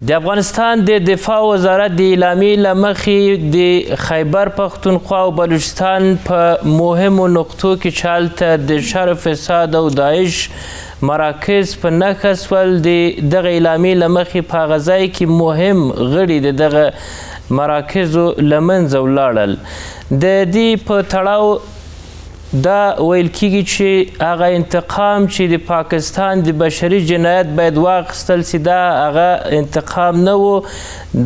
د افغانستان د دفاع وزارت د اعلامیې له مخې د خیبر پښتونخوا او بلوچستان په مهمو نقطو کې چې هلته د شر فساد او داعش مراکز په نښه سول د دغه اعلامیې له مخې په هغه ځای کې مهم غړي د دغه مراکزو له منځه ولاړل. د دې په تړاو دا ویل کیږي چې هغه انتقام چې د پاکستان د بشري جنایت باید واخیستل سي دا هغه انتقام نه و،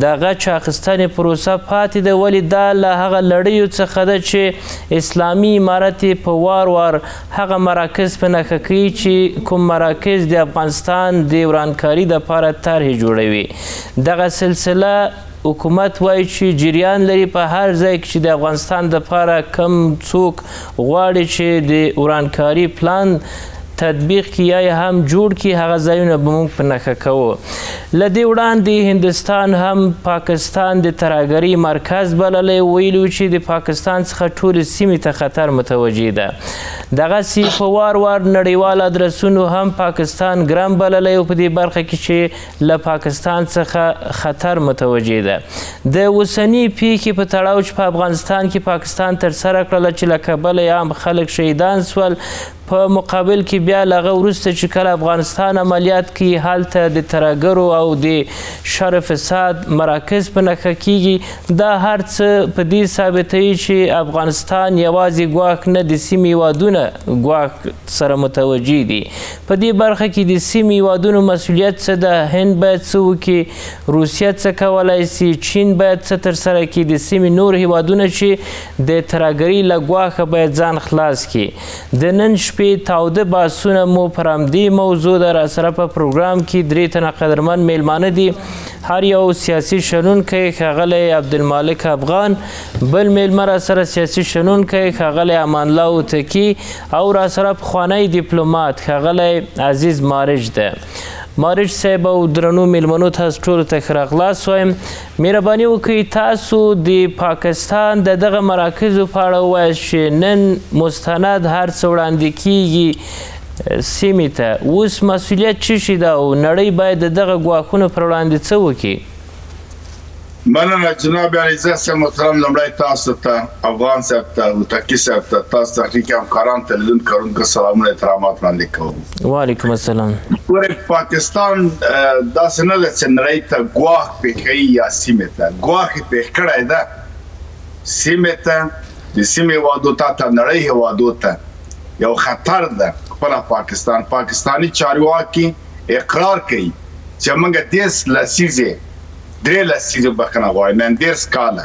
د هغه چې اخیستنې پروسه پاتې ده، ولې دا له هغه لړیو څخه ده چې اسلامي امارت په وار وار هغه مراکز په نښه کوي چې کوم مراکز د افغانستان د ورانکاري دپاره طرحې جوړوي. دغه سلسله حکومت وایي چې جریان لري په هر ځای کې چې د افغانستان دپاره کم څوک غواړي چې د ورانکاري پلان تطبیق کړي یا یې هم جوړ کړي، هغه ځایونه به موږ په نښه کوو. له دې وړاندې هندوستان هم پاکستان د ترهګرۍ مرکز بللی، ویلي چې د پاکستان څخه ټولې سیمې ته خطر متوجه ده. دغسې په وار وار نړیوال ادرسونو هم پاکستان ګرم بللی او په دې برخه کې چې له پاکستان څخه خطر متوجه ده. د اوسني پیښې په تړاو چې په افغانستان کې پاکستان ترسره کړله چې له کبله یې هم خلک شهیدان سول، په مقابل کې بیا له هغه وروسته چې کله افغانستان عملیات کوي هلته د ترهګرو او د شر فساد مراکز په نښه کیږي. دا هر څه په دې ثابتوي چې افغانستان یوازې ګواښ نه، د سیمې هیوادونه ګواښ سره متوجه دي. په دې برخه کې د سیمې هیوادونو مسؤلیت څه ده؟ هند باید څه وکړي؟ روسیه څه کولی سي؟ چین باید څه ترسره کړي؟ د سیمې نور هیوادونه چې د ترهګرۍ له ګواښه باید ځان خلاص کړي. د نن شپې تاوده بحثونه مو پر همدې موضوع ده. راسره په پروګرام کې 3 تنه قدرمن میلمانه دي. هر یو سیاسي شنونکی ښاغلی عبدالمالک افغان، بل میلمه راسره سیاسي شنونکی ښاغلی امان الله هوتکي او راسره پخوانی ډیپلومات ښاغلی عزیز مارج ده. مارج صاحب او درنو میلمنو تاسو ټولو ته ښه راغلاست وایم. مهرباني وکړئ تاسو د پاکستان د دغه مراکزو په اړه ووایاست چې نن مستند هر څه وړاندې کیږي سیمې ته، اوس مسؤلیت څه شي ده او نړۍ باید د دغه ګواښونو پر وړاندې څه وکړي؟ مننه جناب عزیز صاحب محترم. لومړی تاسو ته، افغان صاحب ته، هوتکي صاحب ته، تاسو تحقیقي همکاران ته لیدونکو سلامونه احترامات وړاندې کوم. وعلیکم السلام. ګورئ پاکستان داسې نه ده چې نړۍ ته ګواښ پېښ کوي یا سیمې ته. ګواښ یې پېښ کړی ده سیمې ته، د سیمې هیوادو ته، نړۍ هیوادو ته یو خطر ده. خپله پاکستاني چارواکي اقرار کوي چې موږ 3 لسیزې بخښنه غواړم، نن 10 کاله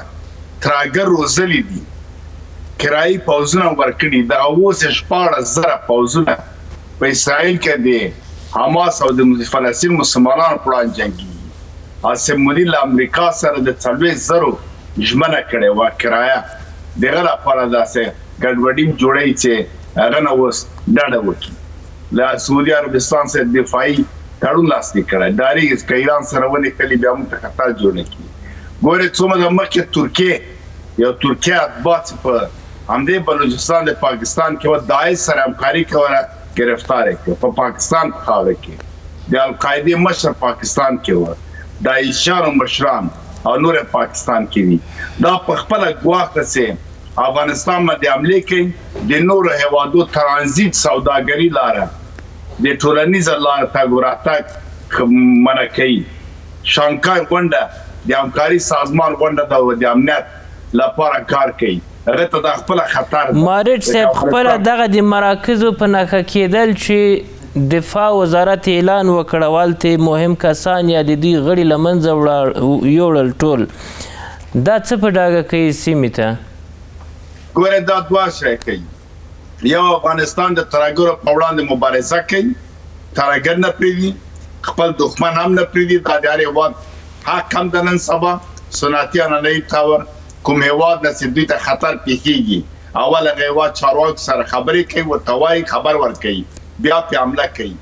ترهګر روزلي دي، کرایي پوځونه ورکړي ده او اوس 14,000 پوځونه په اسرائیل کې د حماس او د فلسطین مسلمانانو پر وړاندې جنګېږي. عاصم منیر له امریکا سره د 40,000 ژمنه کړې وه کرایه، دغه لپاره داسې ګډوډي جوړوي چې هغه نه اوس ډډه وکړي. له سعودي عربستان سره دفاعي تړون لاسلیک کړی، ډارېږي که ایران سره ونښلي بیا موږ ته خطر جوړ نه کړي. ګورئ څومره مخکې یو ترکیه اتباع چې په همدې بلوچستان د پاکستان کې وه، داعش سره همکاري کوله، ګرفتار یې کړه په پاکستان په خاوره کې. د القاعدې مشر پاکستان کې وه، داعشیانو مشران او نور پاکستان کې دي. دا په خپله ګواښ ده چې افغانستان باندې حملې کوي، د نورو هیوادو ترانزیت سوداګري لاره، د ټولنیزه لاره تګ وراتګ منع کوي. شانګهای غونډه د همکاري سازمان غونډه ده او د امنیت لپاره کار کوي. هغه ته دا خپله خطر ده. مارج صاحب خپله دغه د مراکزو په نښه کېدل چې دفاع وزارت اعلان وکړ، هلته مهم کسان یا د دوی غړي له منځه یوړل ټول، دا څه په ډاګه کوي سیمې ته؟ ګورئ دا 2 شی کوي. یو افغانستان د ترهګرو په وړاندې مبارزه کوي، ترهګر نه پرېږدي، خپل دښمن هم نه پرېږدي. دا د هر هېواد حق هم د نن سبا صنعتي عنعنوي طور کوم هېواد نه چې دوی ته خطر پېښېږي، اول هغه هېواد چارواکو سره خبرې کوي، ورته وایي، خبر ورکوي، بیا پرې حمله کوي.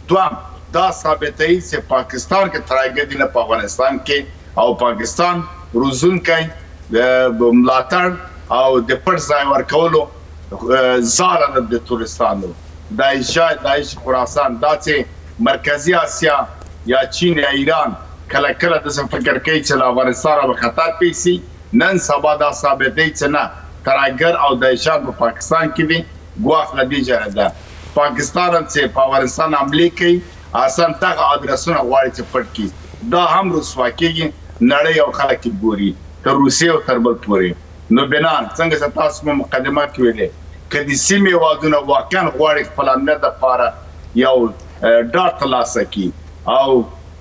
دوهم دا ثابتوي چې پاکستان کې ترهګر دي نه په افغانستان کې او پاکستان روزونکی ملاتړ او د پټ ځای ورکولو زاړه د تورستانو داعش خراسان دا چې مرکزی آسیا یا چین یا ایران کله کله د فکر کوي چې افغانستان به خطر پیسي نن سبا دا ثابتوي چې نه ترهګر او داعشان په پاکستان کې دي ګواښ له دې جهته ده پاکستان چې په افغانستان حمله کوي آسان دغه ادرسونه غواړي چې پټ کړي دا هم رسوا کېږي نړۍ او خلک ګوري تر روسیې او تر بل پورې نو بنان څنګه چې تاسو په مقدمه کې ویلې که د سیمې هېوادونه واقعا غواړي خپل امنیت دپاره یو ډاډ ترلاسه کړي او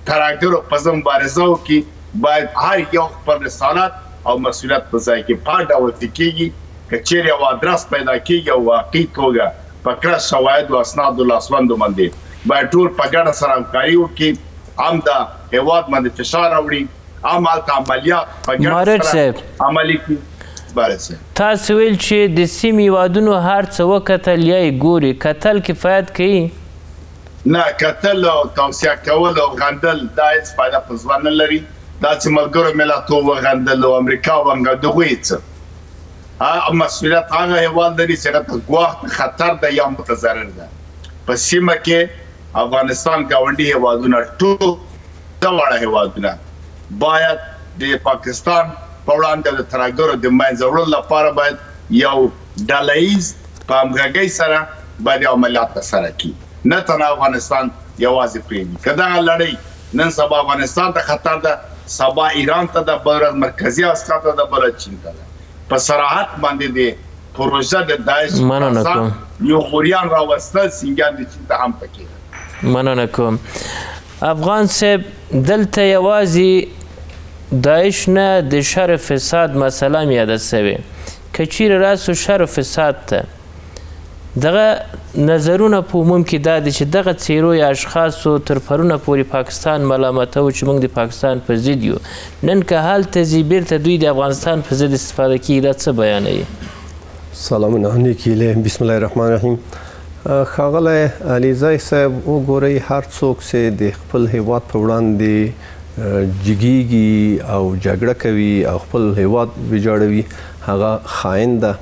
ترهګرو په ضد مبارزه وکړي باید هر یو خپل رسالت او مسؤلیت په ځای کې په ډول کېږي که چیرې یو ادرس پیدا کېږي او واقعي توګه په کړه شواهد او اسنادو لاسوندو باندې باید ټول په ګډه سره همکاري وکړي هم د هېواد باندې فشار راوړي هم هلته عملیات په ګډه سره عملي کړي. تاسو ویل چې د سیمې هېوادونو هر څه وکتل یا یې ګوري کتل کفایت کوي؟ نه کتل او توصیه کول او غندل دا هېڅ فایده په ځوان نه لري دا چې ملګرو ملتونو وغندل او امریکا وغندل دغه هېڅ مسؤلیت هغه هېواد لري چې هغه ته ګواښ خطر ده یا متضرر ده په سیمه کې افغانستان ګاونډي هېوادونه ټول دواړه هېوادونه باید د پاکستان په وړاندې د ترهګرو د منځه وړلو لپاره باید یو ډله ییز په همغږۍ سره باید یو عملیات ترسره کړي نه تنها افغانستان یوازې پرېږدي که دغه لړۍ نن سبا افغانستان ته خطر ده سبا ایران ته ده بل ورځ مرکزي اسیا ته ده بل ورځ چین ته ده په صراحت باندې د پروژه د داعش یو غوریان راوستل سینګان د چین ته هم پکې ده. مننه کوم. افغان صاحب دلته یوازې داعش نه د شر فساد مسله هم یاده سوې که چیرې راسو شر فساد ته دغه نظرونه په عموم کې دا دي چې دغه څیرو یا اشخاصو تر پرونه پورې پاکستان ملامتوو چې موږ د پاکستان په ضد یو نن که هلته ځي بیرته دوی د افغانستان په ضد استفاده کیږي دا څه بیانوي؟ سلامونه نیکي له بسم الله الرحمن الرحیم. ښاغلی علیزی صاحب وګورئ هر څوک چې د خپل هیواد په وړاندې جګیږي او جګړه کوي او خپل هیواد ویجاړوي هغه خاین ده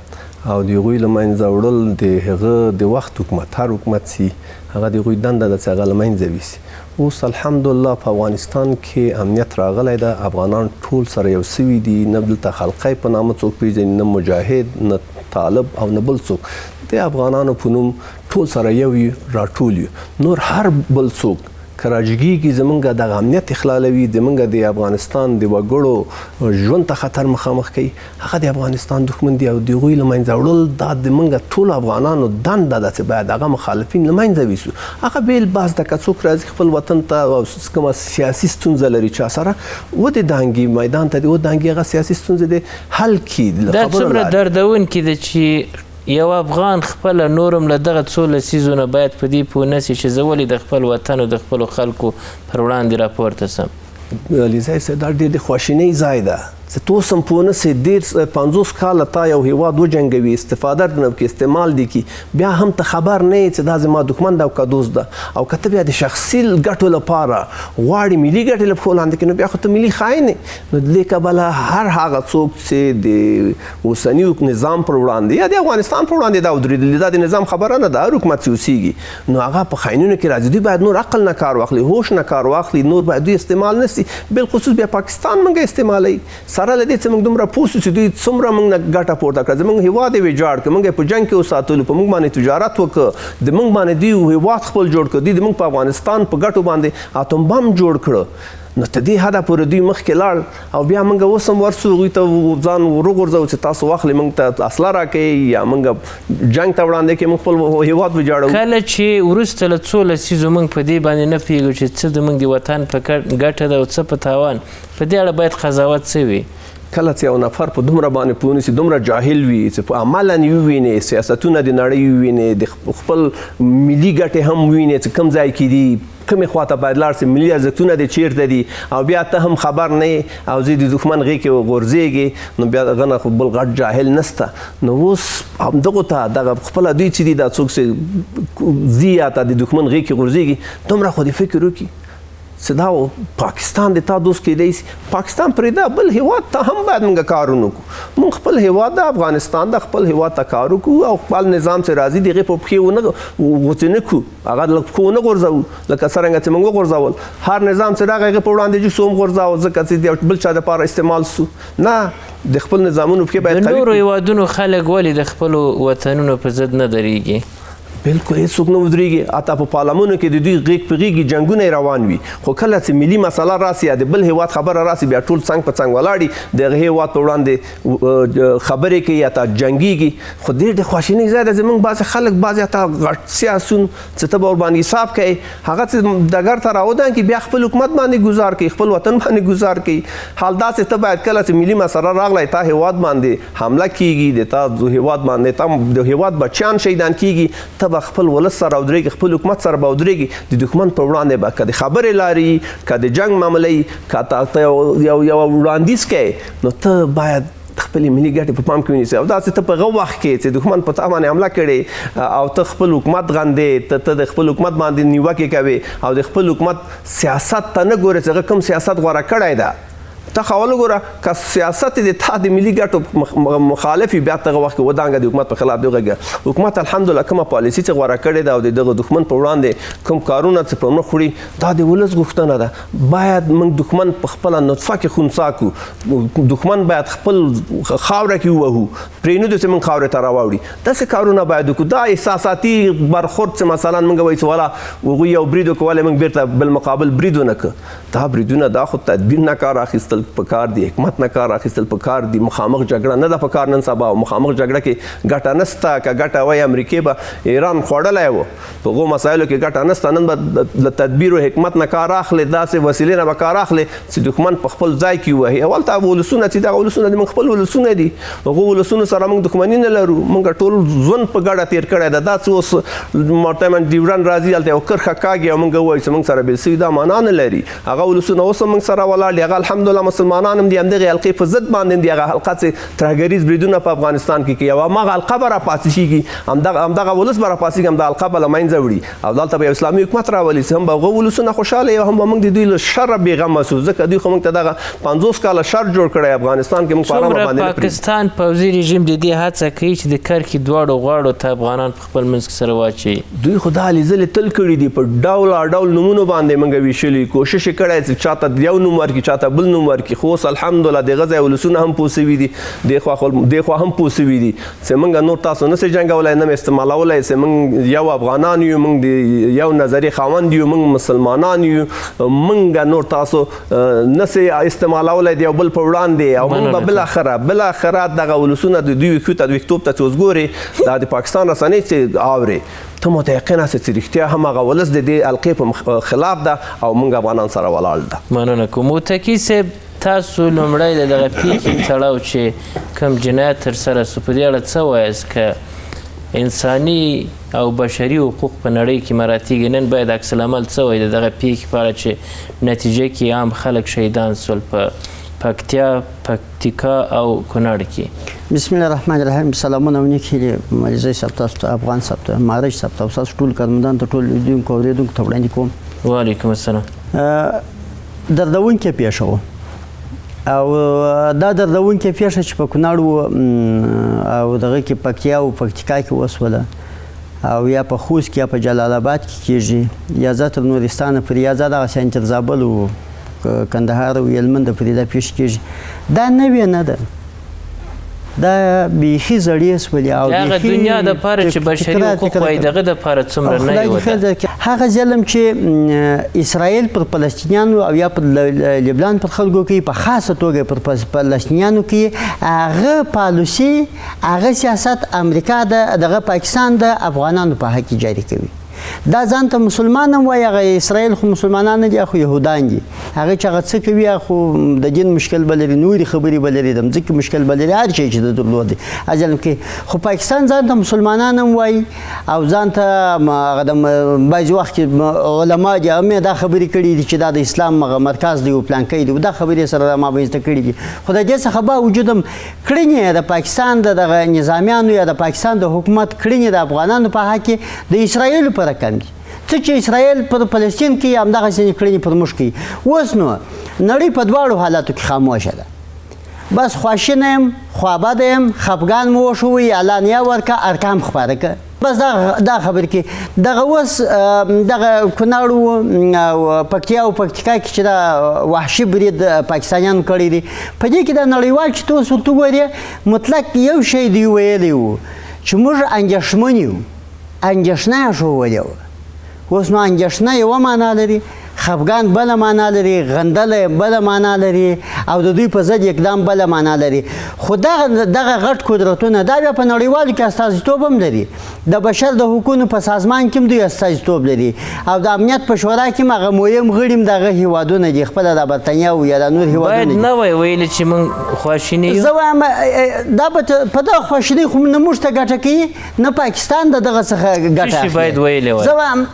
او د هغوی له منځه وړل د هغه د وخت حکومت هر حکومت سي هغه د هغوی دنده ده چې هغه له منځه ویسي. اوس الحمدلله په افغانستان کې امنیت راغلی ده افغانان ټول سره یو سوي دي نه دلته خلقی په نامه څوک پیژني نه مجاهد نه طالب او نه بل څوک د افغانانو په نوم ټول سره یو راټول یو نور هر بل څوک که راجګیږي زمونږ دغه امنیت اخلالوي زمونږ د افغانستان د وګړو ژوند ته خطر مخامخ کوي هغه د افغانستان دښمن دي او د هغوی له منځه وړل دا زمونږ ټولو افغانانو دنده ده چې باید هغه مخالفین له منځه ویسو. هغه بیل بحث ده که څوک راځي خپل وطن ته او کومه سیاسي ستونزه لري چا سره ودانګي میدان ته ودانګي هغه سیاسي ستونزه د حل کړي. دا څومره دردونکي ده چې یو افغان خپل نورم له دغه څو لسیزونه باید په دې پوه نسي چې زه ولې د خپل وطن او د خپلو خلکو پر وړاندې راپورته سم. علیزی صاحب دا ډېر د خواشینۍ ځای ده چې تو سم پوه نسې ډېر 50 کاله تا یو هېواد وجنګوي استفاده نه وکړي استعمال دې کړي بیا هم ته خبر نه یې چې دا زما دښمن ده او که دوست ده او که ته بیا د شخصي ګټو لپاره غواړي ملي ګټې له پښو لاندې کړي نو بیا خو ته ملي خاین یې. نو د دې کبله هر هغه څوک چې د اوسني نظام پر وړاندې یا د افغانستان پر وړاندې دا ودرېدلي دا د نظام خبره نه ده هر حکومت چې اوسېږي نو هغه په خاینونو کې راځي دوی باید نور عقل نه کار واخلي هوش نه کار واخلي نور باید دوی استعمال نه سي بالخصوص بیا پاکستان موږ استعمالوي سره له دې چې موږ دومره پوه سو چې دوی څومره موږ نه ګټه پورته کړه زموږ هېواد یې ویجاړ کړه موږ یې په جنګ کې وساتلو په موږ باندې تجارت وکړه د موږ باندې دوی هېواد خپل جوړ کړه دوی د موږ په افغانستان په ګټو باندې اتوم بم جوړ کړه نو ته دې حده پورې دوی مخکې لاړ او بیا موږ اوس هم ورسو هغوی ته ځان وروغورځوو چې تاسو واخلئ موږ ته اسله راکوئ یا موږ جنګ ته وړاندې کړئ موږ خپل هېواد ویجاړوو. کله چې وروسته له څو لسیزو موږ په دې باندې نه پوهېږو چې څه زموږ د وطن په ګټه ده او څه په تاوان په دې اړه باید قضاوت څه وي؟ کله چې یو نفر په دومره باندې پوه نسي دومره جاهل وي چې په عملا یې وویني سیاستونه د نړۍ وویني د خپل ملي ګټې هم وویني چې کوم ځای کې دي کومې خواته باید لاړ شي، ملي ارزښتونه دې چیرته دي، او بیا ته هم خبر نه یې او زه د دښمن غېږ کې غورځېږې، نو بیا دغه نه خو بل غټ جاهل نسته. نو اوس همدغو ته دغه خپله دوی چې دي دا څوک چې ځي یا ته د دښمن غېږ کې غورځېږي، دومره خو دې فکر وکړي چې دا پاکستان د تا دوست کېدی شي. پاکستان پرېږده، بل هېواد ته هم باید موږ کارونه وکړو. موږ خپل هېواد د افغانستان د خپل هېواد ته کار وکړو او خپل نظام چې راځي د هغې په پښې غوڅې نه کړو، هغه له پښو ونه غورځوو لکه څرنګه چې موږ وغورځول. هر نظام چې راغی هغې په وړاندې جوس هم غورځاوه ځکه چې د بل چا دپاره استعمال سو. نه، د خپل نظامونو پښې باید د نورو هېوادونو خلک ولې د خپلو وطنونو په ضد نه درېږي؟ بالکل هیڅوک نه ودرېږي. حتی په پارلمانونو کې د دوی غېږ په غېږ جنګونه روان وي، خو کله چې ملي مسله راسي یا د بل هېواد خبره راسي بیا ټول څنګ په څنګ ولاړي د هغه هېواد په وړاندې خبرې کوي یا ته جنګېږي. خو ډېر د خواشینۍ ځای ده زموږ بعضې خلک بعضې حتی غټ سیاسون چې ته به ورباندې حساب کوې هغه چې ډګر ته راودانګي بیا خپل حکومت باندې ګزار کوي، خپل وطن باندې ګزار کوي. حال دا چې ته باید کله چې ملي مسله راغلی تا هېواد باندې حمله کېږي، د تا هېواد باندې تا د هېواد بچیان شهیدان کېږي، ته به خپل ولس سره ودرېږي، خپل حکومت سره به ودرېږي، د دښمن په وړاندې به که د خبرې لارې که د جنګ معامله وي که ته یو وړاندیز کوې نو ته باید خپلې ملي ګټې په پام کې ونیسئ. او داسې ته په هغه وخت کې چې دښمن په تا باندې حمله کړې او ته خپل حکومت غندې، ته د خپل حکومت باندې نیوکې کوې او د خپل حکومت سیاست ته نه ګورې چې هغه کوم سیاست غوره کړی ده. ته خو اول ګوره که سیاست د تا د ملي ګټو مخالف وي بیا ته هغه وخت کې ودانګه د حکومت په خلاف دې وغږیږه. حکومت الحمدلله کومه پالیسي چې غوره کړې ده او د دغه دښمن په وړاندې کوم کارونه چې په مخ وړي دا د ولس غوښتنه ده. باید موږ دښمن په خپله نطفه کې خنثی کړو، دښمن باید خپل خاوره کې ووهو، پرېنږدو چې موږ خاورې ته راواوړي. داسې کارونه باید وکړو. دا احساساتي برخورد چې مثلا موږ وایو چې والا هغوی یو برید وکړو ولې موږ بیرته بالمقابل برید ونه کړو، دا بریدونه دا خو تدبیر نه کار اخیستل پکار دي، حکمت نه کار اخیستل پکار دي. مخامخ جګړه نه ده پکار نن سبا، مخامخ جګړه کې ګټه نسته. که ګټه وای امریکې به ایران خوړلی و، په هغو مسایلو کې ګټه نسته. نن به له تدبیر او حکمت نه کار اخلي، داسې وسیلې نه به کار اخلي چې دښمن په خپل ځای کې ووهي. اول ته ولسونه چې دغه ولسونه دي موږ خپل ولسونه دي، هغو ولسونو سره موږ دښمني نه لرو، موږ ټول ژوند په ګډه تېر کړی ده. دا چې اوس مرتمن ډیورنډ راځي هلته یو کرښه کاږي او موږ ووایو چې موږ سره بېل سوي، دا معنا نه لري. هغه ولسونه اوس هم موږ سره ولاړ دي، هغه الحمدلله مسلمانان هم دي، همدغې حلقې په ضد باندې دي. هغه حلقه چې ترهګریز بریدونه په افغانستان کې کوي او هماغه حلقه به راپاسېږي، همدغه ولس به راپاسېږي، همدا حلقه به له منځه وړي او دلته به یو اسلامي حکومت راولي چې هم به هغه ولسونه خوشحاله وي او هم به موږ د دوی له شره بېغمه شو. ځکه دوی خو موږ ته دغه 50 کاله شر جوړ کړی افغانستان کې موږ په ارامه باندې نه پرېږدو. پاکستان پوځي رژیم د دې هڅه کوي چې د کرښې دواړو غاړو ته افغانان په خپل منځ کې سره واچوي. دوی خو دا هلې ځلې تل کړي دي، په ډول نومونو باندې موږ ویشلي، کوشش یې کړی چې چاته یو نوم ورکړي چاته بل نوم ورکړي. خو اوس الحمدلله دغه ځای ولسونه هم پوه سوي دي، دې خوا هم پوه سوي دي چې موږ نور تاسو نه سئ جنګولی، نه م استعمالولی چې موږ یو افغانان یو، موږ د یو نظري خاوند یو، موږ مسلمانان یو، موږ نور تاسو نه سئ استعمالولی د یو بل په وړاندې او موږ به بالاخره دغه ولسونه د دوی ویښتوب ته چې اوس ګورې دا د پاکستان رسنۍ چې اورې ته متیقنه سې چې رښتیا هم هغه ولس د دې حلقې په خلاف ده او موږ افغانان سره ولاړ ده. مننه کوم. متقي صاحب تاسو لومړی د دغه پیښې تړاو چې کوم جنایت ترسره سو په دې اړه څه وایاست؟ که انساني او بشري حقوق په نړۍ کې مراتیږي، نن باید عکس العمل څه وایي د دغه پیښې په اړه چې نتیجه کې عام خلک شهیدان سول په پکتیکا او کونړ کې؟ بسم الله الرحمن الرحیم. سلامونه او نیک هیلې ملزی صاحب تاسو ته، افغان صاحب ته، مهاراج صاحب ته، تاسو ټول کارمندان ته، ټول لیدونکو او اورېدونکو ته وړاندې کوم. وعلیکم السلام. دردونکې پیښه وه او دا دردونکې پیښه چې په کونړ و او دغه کې پکتیا او پکتیکا کې وسوله او یا په خوست کې یا په جلال آباد کې کېږي یا زه تر نورستانه پورې یا زه دغسې تر زابل و کندهار او هلمند پورې دا پیښې کېږي. دا نوې نه ده، دا بیخي زړې سولې او هغه دنیا دپاره چې بشري حقوق وایي دغه دپاره څومره نه یې وده. هغه ظلم چې اسرائیل پر فلسطینیانو او یا پر لبنان پر خلکو کوي، په خاصه توګه پر فلسطینیانو کوي، هغه پالیسي، هغه سیاست امریکا دغه پاکستان د افغانانو په حق کې جاري کوي. دا ځان ته مسلمان هم وایي هغه اسرائیل خو مسلمانان نه دي خو یهودان دي هغه چې هغه څه کوي خو د دین مشکل به لري نورې خبرې به لري د مځکې مشکل به لري هر شی چې د درلود دی اجل کې خو پاکستان ځان ته مسلمانان هم وایي او ځان ته هغه د بعضې وخت کې علما دي هغه دا خبرې کړي دي چې دا د اسلام مرکز دی او پلانکی دی دا خبرې سره ما بینځته کړي دي خو د دې څخه باوجود هم کړنې د پاکستان د دغه نظامیانو یا د پاکستان د حکومت کړنې د افغانانو په حق کې د اسرائیلو په رقم دي څه چې اسرائیل پر فلسطین کې همدغسې کړنې پر موږ کوي اوس نو نړۍ په دواړو حالاتو کې خاموشه ده بس خواشینه یم خوابده یم خفګان مو وشوي اعلانیه ورکړه ارقام خپاره کړه بس دا خبر کې دغه اوس دغه کونړ او پکتیا او پکتیکا کې چې دا وحشي برید پاکستانیانو کړی دی په دې کې د نړیوال چې تاسو ورته وګورئ مطلق یو شی دی ویلی و چې موږ اندېښمن یو اندېښنه یې ښودلې وه اوس نو اندېښنه یوه معنا لري خفګان بله معنا لري غندله بله معنا لري او د دوی په ضد اقدام بله معنا لري خو دغه غټ قدرتونه دا بیا په نړیوالو کې استازیتوب هم لري د بشر د حقونو په سازمان کې هم دوی استازیتوب لري او د امنیت په شورا کې هم هغه مهم غړي هم دغه هیوادونه دي خپله د برطانیه او یا د نور هیوادونه باید نه وای ویلي چې موږ خواشیني یو زه وایم دا په دغه خواشینۍ خو نه موږ ته ګټه کوي نه پاکستان د دغه څخه ګټه څه شي باید ویلی وای زه وایم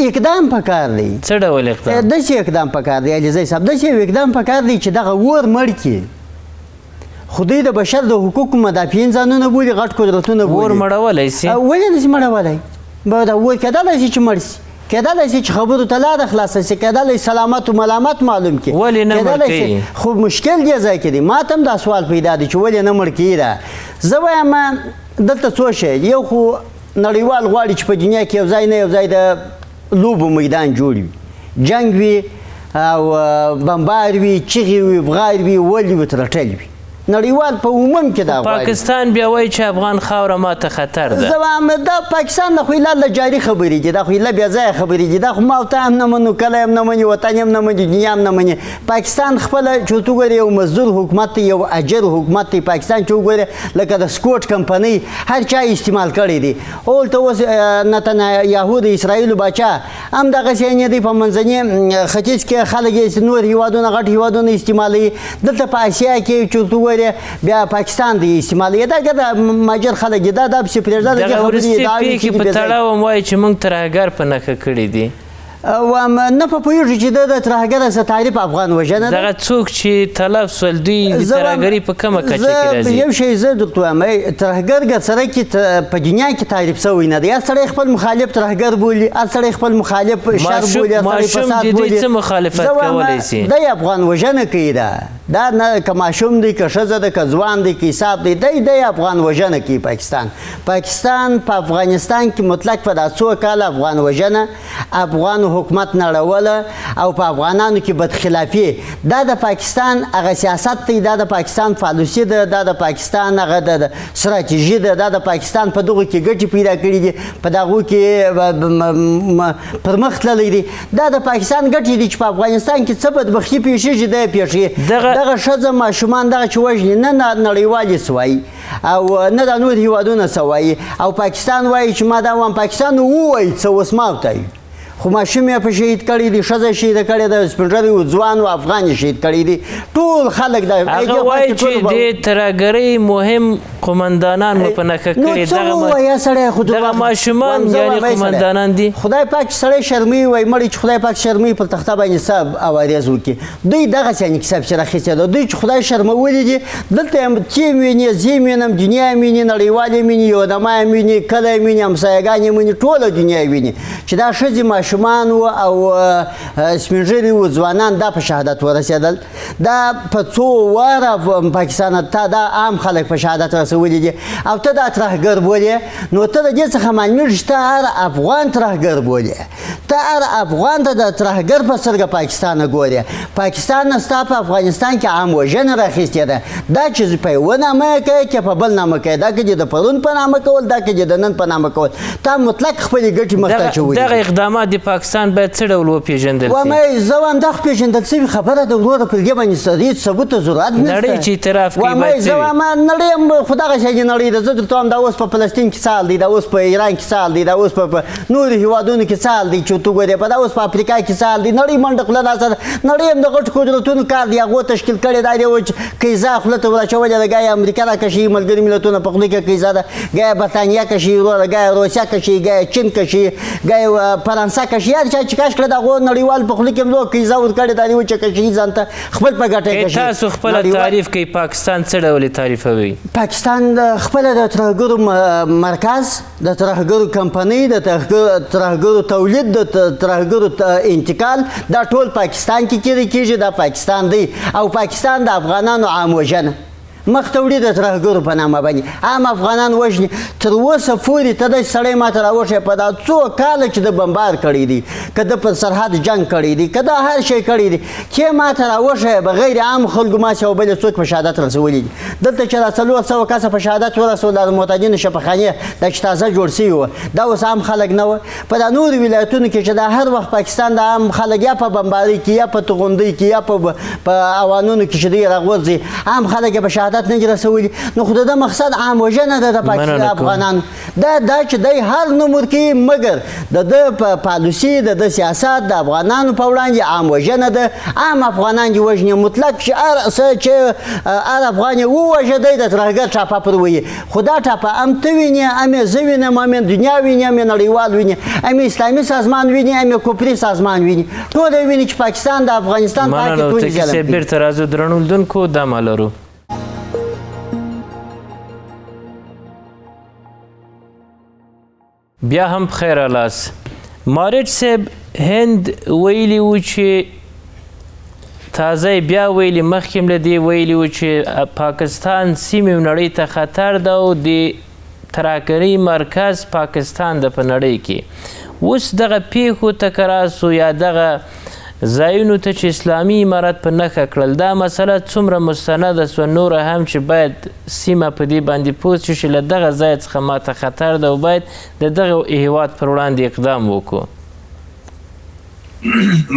اقدام پکار دی څه ډول اقدام داسې اقدام پکار دی علیزی صاحب داسې یو اقدام پکار دی چې دغه اور مړ کړي خو دوی د بشر د حقوقو مدافعین ځانونه بولي غټ قدرتونه بولي اور مړولی سي ولې نشي مړولی دا اور کېدلی شي چې مړ سي کېدلی شي چې خبرو ته لاره خلاصه سي کېدلی سلامت و ملامت معلوم کړي ولې نه مړ کوي خو مشکل دې ځای کې دی ما ته هم دا سوال پیدا دی چې ولې نه مړ کیږي دا زه وایم دلته څو شی یو خو نړیوال غواړي چې په دنیا کې یو ځای نه یو ځای د لوبو میدان جوړ وي جنگ وي او بمبار وي چغې وي بغار وي ولې وي ترټل وي نړیوال په عموم کې دا غواړي پاکستان بیا وایي چې افغان خاوره ماته خطر ده زه وایم دا پاکستان نه خو لا جاري خبرې دي دا خو لا بیا ځای خبرې دي دا خو ما او ته هم نه منو کلی هم نه مني وطن هم نه مني دنیا هم نه مني پاکستان خپله چې ورته وګورې یو مزدور حکومت دی یو اجر حکومت دی پاکستان چې وګورې لکه د سکوټ کمپنۍ هر چا استعمال کړی دی هلته اوس نتنیاهو د اسرائیلو باچا هم دغسې یعنې دی په منځني ختیځ کې خلک یې نور هیوادونه غټ هیوادونه استعمالوي دلته په اسیا کې چې ورته بیا پاکستان دی استعمالي دا د ماجر خلک دي دا داسې پرېږده دغه وروستي پیښې په تړاو هم وایي چې موږ ترهګر په نښه کړي دي نه په پوهېږو چې د ترهګره څه تعریف افغان وژنه ده دغه څوک چې تلف سول دوی د ترهګري په کومه کچه کې راځي یو شی زه درته وایم ترهګر که سړی کې په دنیا کې تعریف شوی نه دی هر سړی خپل مخالف ترهګر بولي هر سړی خپل مخالف شر بولي هر سړی فساد بولي څه مخالفت کولی سي دی افغان وژنه کوي دا نه که ماشوم دی که ښځه ده که ځوان دی که حساب دی دی افغان وژنه کوي پاکستان په افغانستان کې مطلق په دا څو کاله افغان وژنه افغان حکومت نړوله او په افغانانو کې بدخلافي دا د پاکستان هغه سیاست دی دا د پاکستان پالیسي ده دا د پاکستان هغه د ستراتیژي ده دا د پاکستان په دغو کې ګټې پیدا کړي دي په دغو کې پرمخ تللی دی دا د پاکستان ګټې دي چې په افغانستان کې څه بدبختي پیښیږي دی یې پیښیږي دغه ښځه ماشومان دغه چې وژني نه نړیوال یې څه وایي او نه دا نور هیوادونه څه وایي او پاکستان وایي چې ما دا وایم پاکستان ووایي څه اوس ما ورته وایي خو ماشوم یې په شهید کړی دی ښځه شهیده کړې ده سپین ږیری و ځوان و افغان یې شهید کړی دي ټول خلک هغه وایي چې د ترهګرۍ مهم قمندانان مو په نښه کړي دغه ماشومان یعنې قمندانان دي خدای پاک سړی شرموي وایي مړی چې خدای پاک شرموي پر تخته باندې حساب اوارز وکړي دوی دغسې یعنې کتاب چې راخیستې ده دوی چې خدای شرمولي دي دلته یې تیم ویني زیم وینم دنیا یې ویني نړیوال یې ویني یودما یې ویني کلی یې ویني همسایهګان یې ویني ټوله دنیا یې ویني چې دا ښځې ماشومان او سپین ږیري و ځوانان دا په شهادت ورسېدل دا په څو واره پاکستان ته دا عام خلک په شهادت رسولي دي او ته دا ترهګر بولې نو ته د دې څخه معلومېږي چې ته هر افغان ترهګر بولې ته هر افغان ته د ترهګر په سترګه پاکستان نه ګورې پاکستان نه ستا په افغانستان کې عام وژنه راخیستې ده دا چې په یوه نامه یې کوې که په بل نامه کوې دا که دې د پرون په نامه کول دا که دې د نن په نامه کول تا مطلق خپلې ګټې مخته اچولي دغه اقدامات د پاکستان باید څه ډول وپېژندل شي؟ وامه زه وایم دا خو پېژندل سوې خبره ده وروره پر دې باندې هېڅ ثبوت ته ضرورت نشته. نړۍ چې اعتراف کوي وامه باید څه زه وي؟ وایم نړۍ هم خو دغه شی نړۍ ده. زه درته وایم دا اوس په فلسطین کې څه حال دی، دا اوس په ایران کې څه حال دی، دا اوس په نورو هېوادونو کې څه حال دی چې ته ګورې، په دا اوس په افریقا کې څه حال دی. نړۍ منډه خوله ناسته ده. نړۍ هم د غټو قدرتونو کار دی، هغو تشکیل کړی دا دی چې قیزا خوله ته ورچولې ده. ګاه امریکا راکشي، ملګري ملتونه په خوله کې قیزا ده، ګاه برطانیه کشي وروره، ګاه روسیه کشي، ګاه چین کشي، ګاه فرانسه کشي. هر چا چې کش کړه د هغو نړیوال په خوله کې هم لویه قیزا ورکړې ده، چې کشي ځان ته خپل په ګټه کشي. تاسو خپله تعریف کوئ، پاکستان څه ډول تعریفوي؟ پاکستان خپله د ترهګرو مرکز، د ترهګرو کمپنۍ، د ترهګرو تولید، د ترهګرو انتقال، دا ټول پاکستان کې کېږي. دا پاکستان دی او پاکستان د افغانانو عام وژنه مخ ته وړي د ترهګرو په نامه باندې عام افغانان وژني. تر اوسه پورې ته داسې سړی ما ته راوښیه په دا څو کاله چې د بمبار کړی دی، که د په سرحد جنګ کړی دی، که دا هر شی کړی دی، چې ما ته راوښیه بغیر عام خلکو ما چې یو بل څوک په شهادت رسولی دي. دلته چې دا 400 کسه په شهادت ورسول د معتادینو شفاخانې دا چې تازه جوړ سوي وه، دا اوس عام خلک نه وه. په دا نورو ولایتونو کې چې دا هر وخت پاکستان د عام خلک یا په بمبارۍ کې یا په توغندۍ کې یا په اوانونو کې چې دوی راغورځي، عام خلک یې په شهادت نه دي رسولي. نو خو د ده مقصد عام وژنه ده د پاکستان افغانانو. دا چې دی هر نوم ورکوي، مګر د ده په پالیسي، د ده سیاست د افغانانو په وړاندې عام وژنه ده. عام افغانان دي وژني مطلق، چې هر څه چې هر افغان یې ووژه دی د ترهګر ټاپه پر وهي. خو دا ټاپه هم ته وینې، هم یې زه وینم، هم یې دنیا ویني، هم یې نړیوال ویني، هم یې اسلامي سازمان ویني، هم یې کفري سازمان ویني. ټول یې ویني چې پاکستان د افغانستان پاکې ټولې ظلم کوي. مننه. بیرته راځو درنو لیدونکو، دمه لرو. بیا هم بخیر رالاست. مارج صاحب هند ویلي و چې تازه بیا ویلي، مخکې هم له دې ویلي و چې پاکستان سیمې نړۍ ته خطر ده او د ترهګرۍ مرکز پاکستان ده په نړۍ کې. اوس دغه پیښو ته که راسو یا دغه ځایونو ته چې اسلامي امارت په نښه کړل، دا مسله څومره مستنده سوه نوره هم چې باید سیمه په دې باندې پوه شي چې له دغه ځای څخه ماته خطر ده او باید د دغه هیواد پر وړاندې اقدام وکړو؟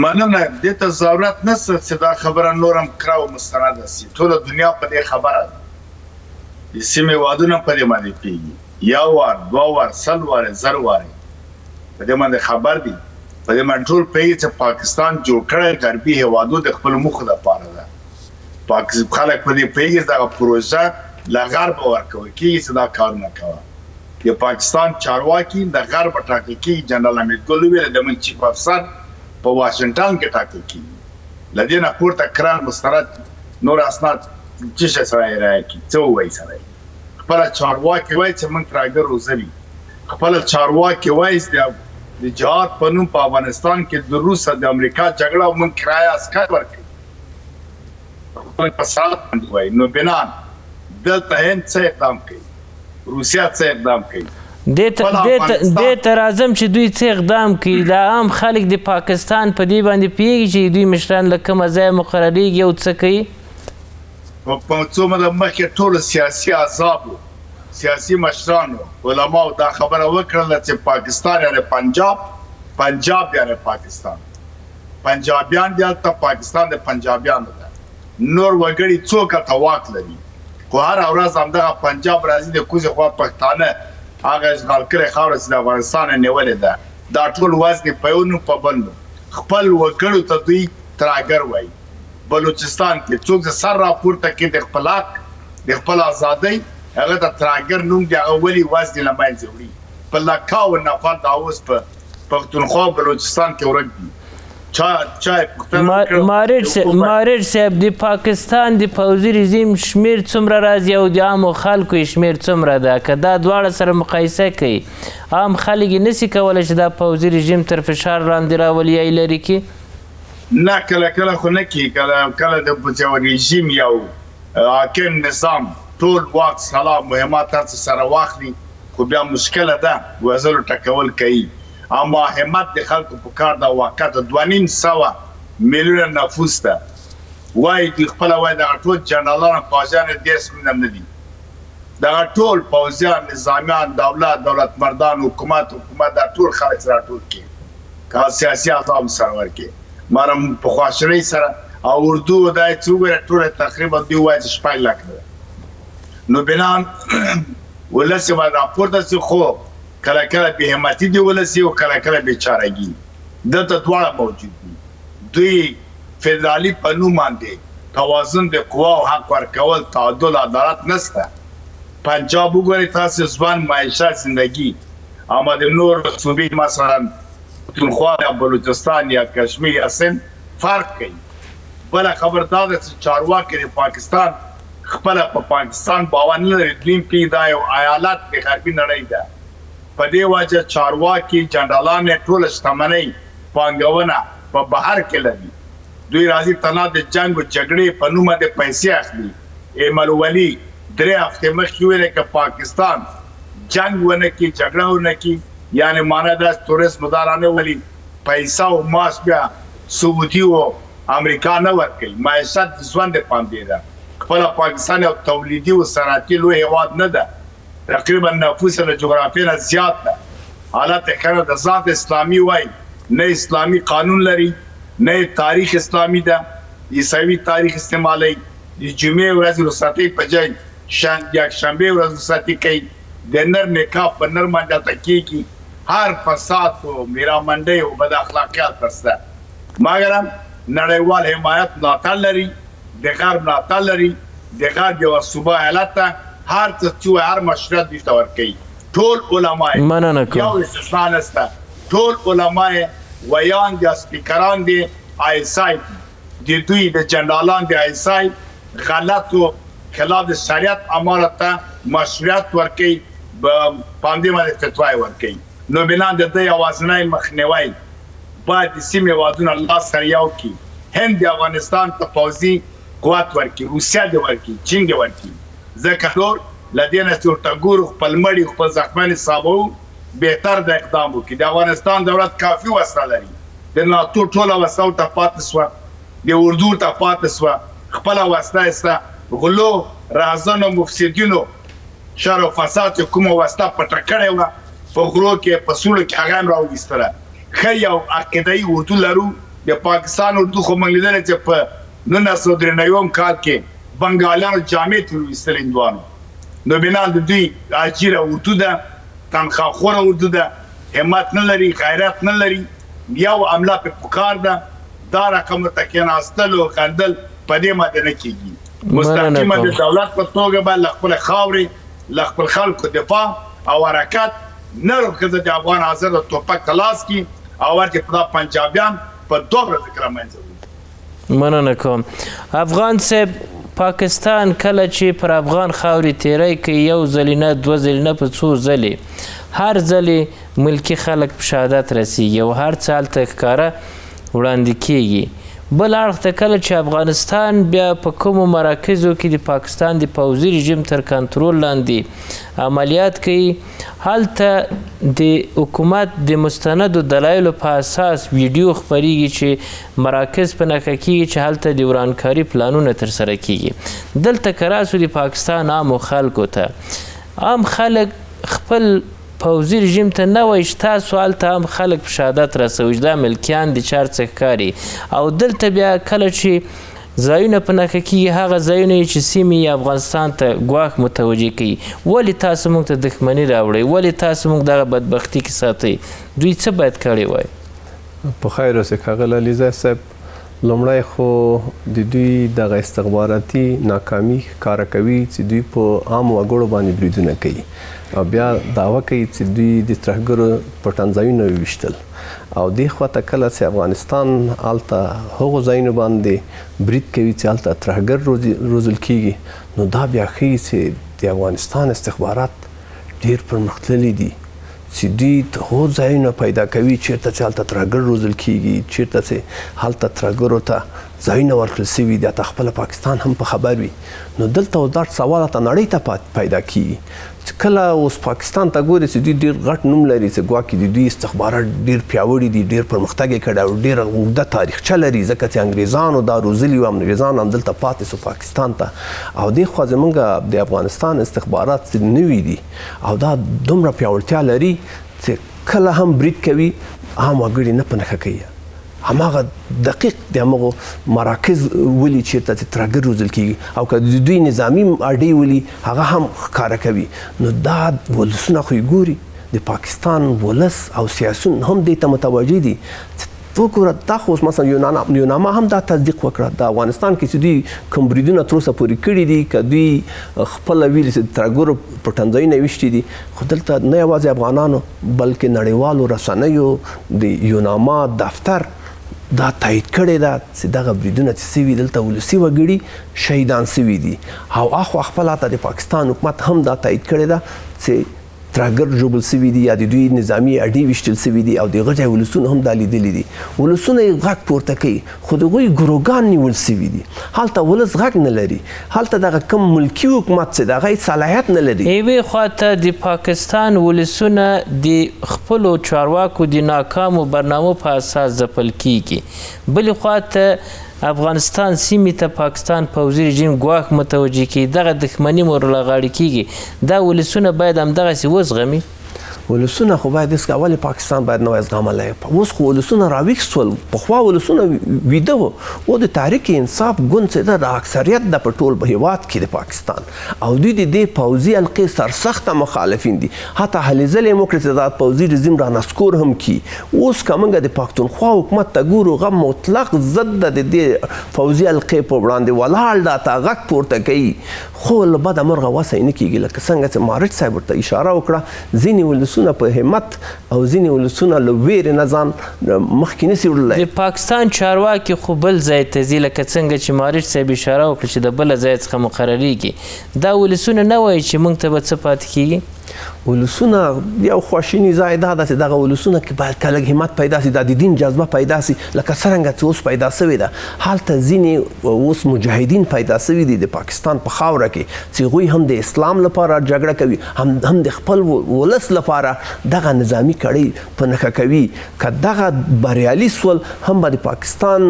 مننه. دې ته ضرورت نشته چې دا خبره نور هم کره او مستنده سي. ټوله دنیا په دې خبره ده. د سیمې هیوادونه په دې باندې پوهېږي. یو وار، دوه وار، سل وارې، زر وارې په دې باندې خبر دي. په دې باندې ټول پوهېږي چې پاکستان جوړ کړی غربي هیوادو د خپلو موخو دپاره ده. خلک په دې پوهېږي چې دغه پروژه له غربه ورکول کېږي چې دا کارونه کوه. د پاکستان چارواکي د غربه ټاکل کېږي. جنرال حمید ګل وویل د من چیف افسر په واشنګټن کې ټاکل کېږي. له دې نه پورته کران مستند نور اسناد چې شی سره یې رایه کړي، څه ووایي سره یې. خپله چارواکي وایي چې موږ ترهګر روزوي. خپله چارواکي وایي د جهاد په نوم په افغانستان کې د روس او د امریکا جګړه او موږ کرایه عسکر ورکوي. په سرحد باندې وایي. نو بنان دلته هند څه اقدام کوي، روسیه څه اقدام کوي. دې ته راځم چې دوی څه اقدام کوي. دا عام خلک د پاکستان په دې باندې پوهېږي چې دوی مشران له کومه ځایه مقرریږي او څه کوي؟ په څو مده مخکې ټولو سیاسي احزابو، سیاسي مشرانو، علماو دا خبره وکړله چې پاکستان یعنې پنجاب یعنې پاکستان. پنجابیان دي هلته، پاکستان د پنجابیانو ده. نور وګړي څوک هلته واک لري. خو هره ورځ همدغه پنجاب راځي د کوزې خوا پښتانه هغه اشغال کړې خاوره چې د افغانستان یې نیولې ده. دا ټول وزن په یو نوم په بل نوم. خپل وګړو ته دوی ترهګر وایي. بلوچستان کې څوک د سر راپورته کړي د خپل حق، د خپل ازادۍ، هغه د ترهګر نوم دی. هغه ولې وزن له منځه وړي. په لکاو نفر دا اوس په پښتونخوا بلوچستان کې ورک دي. مارج صاحب د پاکستان د پوځي رژیم شمیر څومره راځي او د عامو خلکو شمیر څومره ده؟ که دا دواړه سره مقایسه کوي، عام خلک یې نسي کولی چې دا پوځي رژیم تر فشار لاندې راولي یا یې لرې کړي؟ نه، کله خو نه کېږي. کله د یو رژیم یو حاکم نظام ټول واک سلا مهمات هر څه سره واخلي، خو بیا مشکله ده وزلو ټکول کوي. اما همت د خلکو په کار دا واقع د 2.5 میلیونه نفوس ده. وایي دوی خپله وایي دغه ټول جنرالان پوځیان 10 میلیونه نه دي. دغه ټول پوځیان، نظامیان، دولت مردان، حکومت دا ټول خلک سره راټول کړي. کا سیاسي احزاب سره ورکې مارم په خواشري سره او اردو دای څوګره ټول تقریبا دی وای چې شپږ لک نو بنان ولسی ما راپورته سي خو کله کله به همتی دی ولسی او کله کله بیچارهګي دته دواړه موجود دي دوی فدرالي پنو باندې توازن د قوا او حق ورکول تعادل عدالت نشته پنجاب وګورئ تاسو ځوان معیشت زندگی اما د نور صوبې مثلا پښتونخوا یا بلوچستان یا کشمیر یا سند فرق کوي بل خبردار چې چارواکي د پاکستان خپل په پاکستان باور نه لري دیم کې دا یو ایالت په غربي نړۍ ده په دې وجه چارواکي جنرالان ټول شتمنۍ پانګونه په بهر کې لري دوی راځي تنا د جنگ او جګړې په نوم د پیسې اخلي ایمل ولی درې هفته مخکې ویل چې پاکستان جنگ ونه کی جګړه ونه کی یعنی معنا د تورست مدارانه ولی پیسې او ماس بیا سعودي او امریکا نه ورکي معیشت ځوند پاندې ده خپل پاکستان او تولیدي او صنعتي لوی هواد نه ده تقریبا نفوس له جغرافیې نه زیات ده حالت کړه د ذات اسلامي وای نه اسلامي قانون لري نه تاریخ اسلامي ده عیسوي تاریخ استعمالي د جمعې ورځ رخصتي په ځای یک شنبه ورځ رخصتي کوي د نر نکاح په نر باندې تکیږي هر فساد او میرا منډي او بد اخلاقیات پرسته مګر نړیوال حمایت ناتل لري د غرب ناتل لري د غرب یو صوبه ایالت هر څه هر مشروعیت دي تور کوي ټول علماء یو استثناء نشته ټول علماء ویان د سپیکران دي آیسای د دوی د جنرالان د آیسای غلطو خلاف د شریعت امارت مشروعیت ورکي باندې باندې فتوا ورکي نو بنا د دې اوازنای مخنیوي باید سیمه وادون الله سره یو کی هند افغانستان ته پوزي قوت ورکي روسیا د ورکي چین د ورکي ځکه نور لدينا تورتګور خپل مړي خپل ځخمن حسابو بهتر د اقدام وکړي د افغانستان دولت کافي وسله لري د ناتو ټوله وسله ته پاتې سو د اردو ته پاتې سو خپل وسله است غلو رازانو مفسدینو شر او فساد کومه وسله پټه کړې و په غرو کې په سولو کې هغه راوستله خیا او عقیدای اردو لرو د پاکستان اردو خو موږ لیدل چې په 1993 کال کې بنگالیانو جامع ترویستل اندوانو نو بنا د دوی اجیره اردو ده تنخواه خور اردو ده همت نه لري غیرت نه لري یو عمله په پکار ده دا رقم ته کې ناستل او خندل په دې ماده نه کیږي مستقیمه د دولت په توګه باندې خپل خاوري خپل خلکو دفاع او حرکت نه ورکړه د افغان حاضر د توپک تلاش کی او ورته په پنجابیان په دوه ذکر منځو مننه کوم افغان صاحب پاکستان کله چې پر افغان خاوري تیری کوي یو ځل نه دوه ځل نه په څو ځلې هر ځل ملکی خلک په شهادت رسیږي او هر څه هلته ښکاره وړاندې کیږي بل اړخ ته کله چې افغانستان بیا په کومو مراکزو کې د پاکستان د پوځي رژیم تر کنټرول لاندې عملیات کوي هلته د حکومت د مستندو دلایلو په اساس ویډیو خپریږي چې مراکز په نښه کیږي چې هلته د ورانکاري پلانونه ترسره کیږي دلته که راسو د پاکستان عامو خلکو ته عام خلک خپل پوځي رژیم ته نه وایي چې تاسو هلته هم خلک په شهادت رسوي چې دا ملکیان دي چې هر څه ښکاري او دلته بیا کله چې ځایونه په نښه کیږي هغه ځایونه چې سیمې افغانستان ته ګواښ متوجه کوي ولې تاسو موږ ته دښمني راوړئ ولې تاسو موږ دغه بدبختي کې ساتئ دوی څه باید کړی وای په خیر اوسې ښاغلی علیزی صاحب لومړی خو د دوی دغه استخباراتي ناکامي ښکاره کوي چې دوی په عامو وګړو باندې بریدونه کوي او بیا دعوه کوي چې دوی د ترهګرو پټنځایونه وویشتل او دې خواته کله چې افغانستان هلته هغو ځایونو باندې برید کوي چې هلته ترهګر روزل کیږي نو دا بیا ښیي چې د افغانستان استخبارات ډېر پرمختللي دي چې دوی هغو ځایونه پیدا کوي چیرته چې هلته ترهګر روزل کیږي چیرته چې هلته ترهګرو ته ځایونه ورکړل سوي دي حتی خپله پاکستان هم په خبر وي نو دلته اوس دا سوال هلته نړۍ ته پیدا کیږي چې کله اوس پاکستان ته ګوري چې دوی ډېر غټ نوم لري چې ګواکې د دوی استخبارات ډېر پیاوړي دي ډېر پرمختګ یې کړی او ډېره اوږده تاریخچه لري ځکه چې انګریزانو دا روزلي وو انګریزان هم دلته پاتې سو پاکستان ته او دې خوا زموږ د افغانستان استخبارات نوي دي او دا دومره پیاوړتیا لري چې کله هم برید کوي عام وګړي نه په نښه کوي هماغه دقیق د همغو مراکز ولي چیرته چې ترهګر روزل کیږي او که د دوی نظامي اډې ولي هغه هم ښکاره کوي نو دا ولسونه خو یې ګوري د پاکستان ولس او سیاسون هم دې ته متوجه دي وګوره دا خو اوس مثلا یوناما هم دا تصدیق وکړه د افغانستان کې چې دوی کوم بریدونه تر اوسه پورې کړي دي که دوی خپله ویلي چې ترهګرو په ټنځایونه ویشتي دي خو دلته نه یوازې افغانانو بلکې نړیوالو رسنیو د یوناما دفتر دا تایید کړې ده چې دغه بریدونه چې سوي دلته ولسي وګړي شهیدان سوي دي او اخوا خپله ته د پاکستان حکومت هم دا تایید کړې ده چې ترهګر ژوبل سوي دي یا د دوی نظامي اډې ویشتل سوي دي او دغه ځای ولسونه هم دا لیدلي دي ولسونه یې غږ پورته کوي خو د هغوی ګروګان نیول سوي دي هلته ولس غږ نه لري هلته دغه کم ملکي حکومت چې د هغه صلاحیت نه لري یوې خواته د پاکستان ولسونه د خپلو چارواکو د ناکامو برنامو په اساس ځپل کیږي بلې خواته افغانستان سیمې ته پاکستان پوځي رژیم ګواښ متوجه کړي دغه دښمني ورلغاړې کیږي دا ولسونه باید همدغسې وزغمي ولسونه خو باید داسې ولې پاکستان باید نه وای زغملی اوس خو ولسونه راویښ سول پخوا ولسونه ویده وو او د تحریک انصاف ګوند چې ده د اکثریت ده په ټول هیواد کې د پاکستان او دوی د دې پوځي حلقې سرسخته مخالفین دي حتی هلې ځلې یې وکړې چې دا پوځي رژیم را نسکور هم کي اوس که موږ د پښتونخوا حکومت ته ګورو هغه مطلق ضد ده د دې پوځي حلقې په وړاندې ولاړ ده ته غږ پورته کوي خو له بده مرغه وسه یې نه کېږي لکه څنګه چې مارچ صاحب ورته اشاره وکړه ځینې ولسونه په همت او ځینې ولسونه له ویرې نه ځان مخکې نسي وړلی د پاکستان چارواکي خو بل ځای ته ځي لکه څنګه چې مارچ صاحب اشاره وکړه چې د بله ځای څخه مقرریږي دا ولسونه نه وایي چې موږ ته به څه پاتې کیږي ولسونه یو خواشینی ځای دا ده چې دغه ولسونه کې باید که لږ همت پیدا سي دا د دین جذبه پیدا سي لکه څرنګه چې اوس پیدا سوې ده هلته ځینې اوس مجاهدین پیدا سوي دي د پاکستان په خاوره کې چې هغوی هم د اسلام لپاره جګړه کوي هم د خپل ولس لپاره دغه نظامي کړۍ په نښه کوي که دغه بریالي سول هم به د پاکستان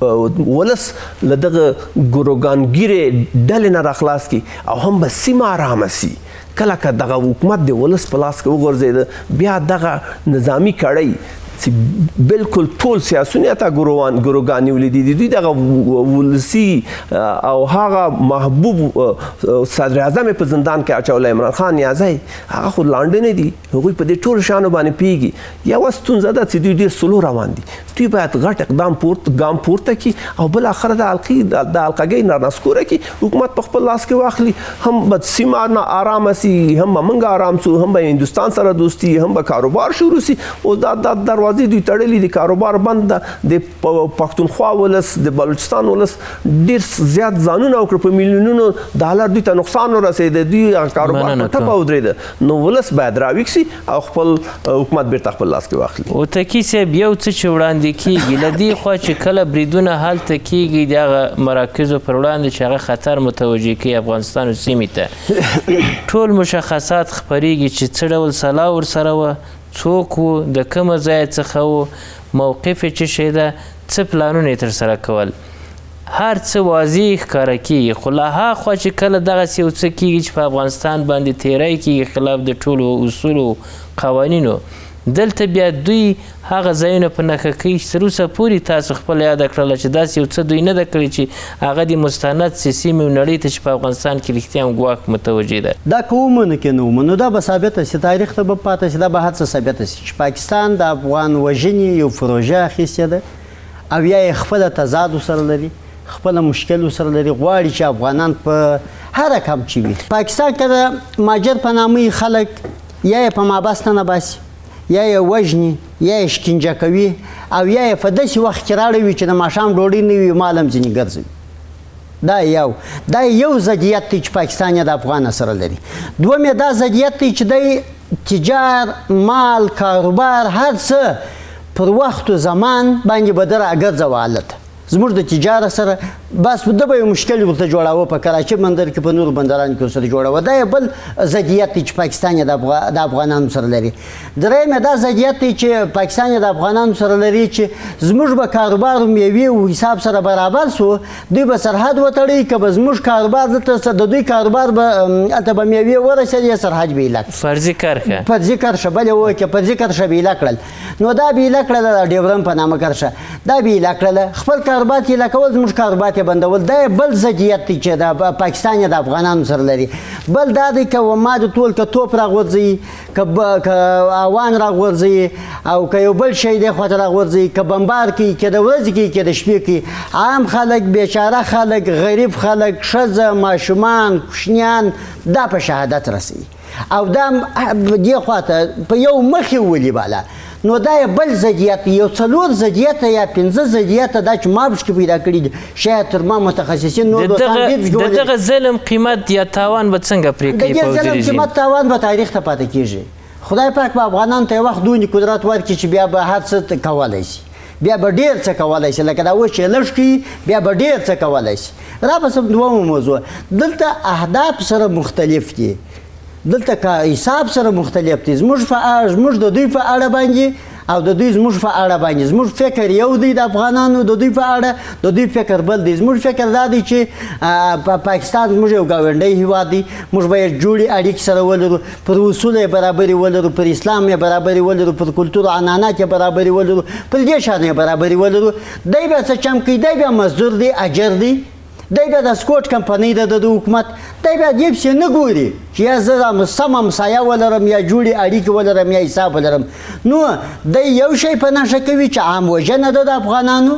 ولس له دغه ګروګانګیرې ډلې نه راخلاص کړي او هم به سیمه ارامه سي کله که دغه حکومت د ولس په لاس کې وغورځېده بیا دغه نظامي کړۍ چې بالکل ټول سیاسونه ته ګروګان نیولي دي د دوی دغه ولسي او هغه محبوب صدر اعظم په زندان کې اچولی عمران خان نیازی هغه خو لانډه نه دي هغوی په دې ټولو شیانو باندې پوهېږي یوه ستونزه ده چې دوی ډېر سلو روان دي دوی باید غټ ګام پورته کړي او بالاخره د حلقګۍ نه نسکوره کړي حکومت په خپل لاس کې واخلي هم به سیمه نه ارامه سي هم به موږ ارام سو هم به هندوستان سره دوستي هم به کاروبار شروع سي او دا دروازې دوی تړلي دي کاروبار بند ده د پښتونخوا ولس د بلوچستان ولس ډېر زیات ځانونه وکړه په میلیونونو ډالر دوی ته نقصان ورسېده دوی کاروبار په ټپه ودرېده نو ولس باید راویښ سي او خپل حکومت بیرته خپل لاس کې واخلي اوتکي صاحب یو څه چې وړاندې کیږي له دې خوا چې کله بریدونه هلته کیږي د هغه مراکزو پر وړاندې چې هغه خطر متوجه کوي افغانستان سیمې ته ټول مشخصات خپریږي چې څه ډول سلا ورسره وه څوک و د کومه ځایه څخه و موقف یې څه شی ده څه پلانونه یې ترسره کول هر څه واضح ښکاره کیږي خو له هاخوا چې کله دغسې یو څه کیږي چې په افغانستان باندې تیری کیږي خلاف د ټولو اصولو قوانینو دلته بیا دوی هغه ځایونه په نښه کوي چې تر اوسه پورې تاسو خپله یاده کړله چې داسې یو څه دوی نه ده کړی چې هغه د مستند سیمې نړۍ ته چې په افغانستان کې رښتیا هم ګواښ متوجه ده دا که ومنو که نه ومنو دا به ثابته سي تاریخ ته به پاته سي دا به هر څه ثابته سي چې پاکستان د افغان وژنې یو پروژه اخیستې ده او یا یې خپله تضاد ورسره لري خپله مشکل ورسره لري غواړي چې افغانان په هر رقم چې وي پاکستان که د ماجر په نامه خلک یا یې په مابس نه باسي یا یې وژني یا یې شکنجه کوي او یا یې په داسې وخت کې راړوي چې د ماښام ډوډۍ نه وي مال هم ځینې ګرځوي دا یو ضدیت دی چې پاکستان یې د افغان سره لري دوم یې دا ضدیت دی چې دی تجار مال کاروبار هر څه پر وخت و زمان باندې به ده راګرځوه حالت زموږ د تجاره سره بس ده به یو مشکل ورته جوړاوه په کراچي بندر کې په نورو بندرانو کې ورسره جوړاوه. دا یو بل ضدیت دی چې پاکستان یې د افغانانو سره لري. درېیم دا ضدیت دی چې پاکستان یې د افغانانو سره لري چې زموږ به کاروبار میوې او حساب سره برابر سو، دوی به سرحد وتړي، که به زموږ کاروبار د دوی کاروبار به هلته به میوې ورسېدې یا سرحد به ایله کړي. فرضي کرښه فرضي کرښه بلې وکړه، فرضي کرښه به ایله کړل. نو دا به ایله کړله د ډیورن په نامه کرښه، دا به ایله کړله. خپل کاروبار یې ایله کول، زموږ کاروبار یې بندول. دا بل ضدیت دی چې د پاکستان یې د افغانانو سره لري. بل دا دی که ما د ټول که توپ راغورځوي، که اوان راغورځوي، او که یو بل شی دی خواته راغورځوي، که بمبار کوي، که د ورځې کوي، که د شپې کوي، عام خلک، بیچاره خلک، غریب خلک، ښځه، ماشومان، کوشنیان دا په شهادت رسوي او دا دې خواته په یو مخې ولي بالا. نو دا بل ضدیت، یو 4 ضدیت یا 5 ضدیت دا چې ما پکې پیدا کړي دي، شاید تر ما متخصصین نور دوستان ډېر جوړ د دغه ظلم قیمت یا تاوان به څنګه پرې کوي؟ د دې ظلم قیمت تاوان به تاریخ ته پاتې کېږي. خدای پاک به افغانانو ته یو وخت دومره قدرت ورکړي چې بیا به هر څه کولی شي، بیا به ډېر څه کولی شي. لکه دا اوس چې لږ کوي، بیا به ډېر څه کولی شي. رابسم دومه موضوع دلته اهداف سره مختلف دي، دلته که حساب سره مختلف دي. زموږ د دوی په اړه باندې او د دوی زموږ په اړه باندې زموږ فکر یو دی، د افغانانو د دوی په اړه د دوی فکر بل دی. زموږ فکر دا دی چې پاکستان زموږ یو ګاونډی هیواد دی، موږ باید جوړې اړیکې سره ولرو، پر اصولو یې برابري ولرو، پر اسلام یې برابري ولرو، پر کلتور عنعنات یې برابري ولرو، پر دې شان یې برابري ولرو. دی بیا څه چم کوي، دی بیا مزدور دی، اجر دی، دی بیا د سکوټ کمپنۍ ده د حکومت، دی بیا دې پسې نه ګوري چې یا زه سمه همسایه ولرم یا جوړې اړیکې ولرم یا حساب ولرم. نو دی یو شی په نښه کوي چې عام وژنه ده د افغانانو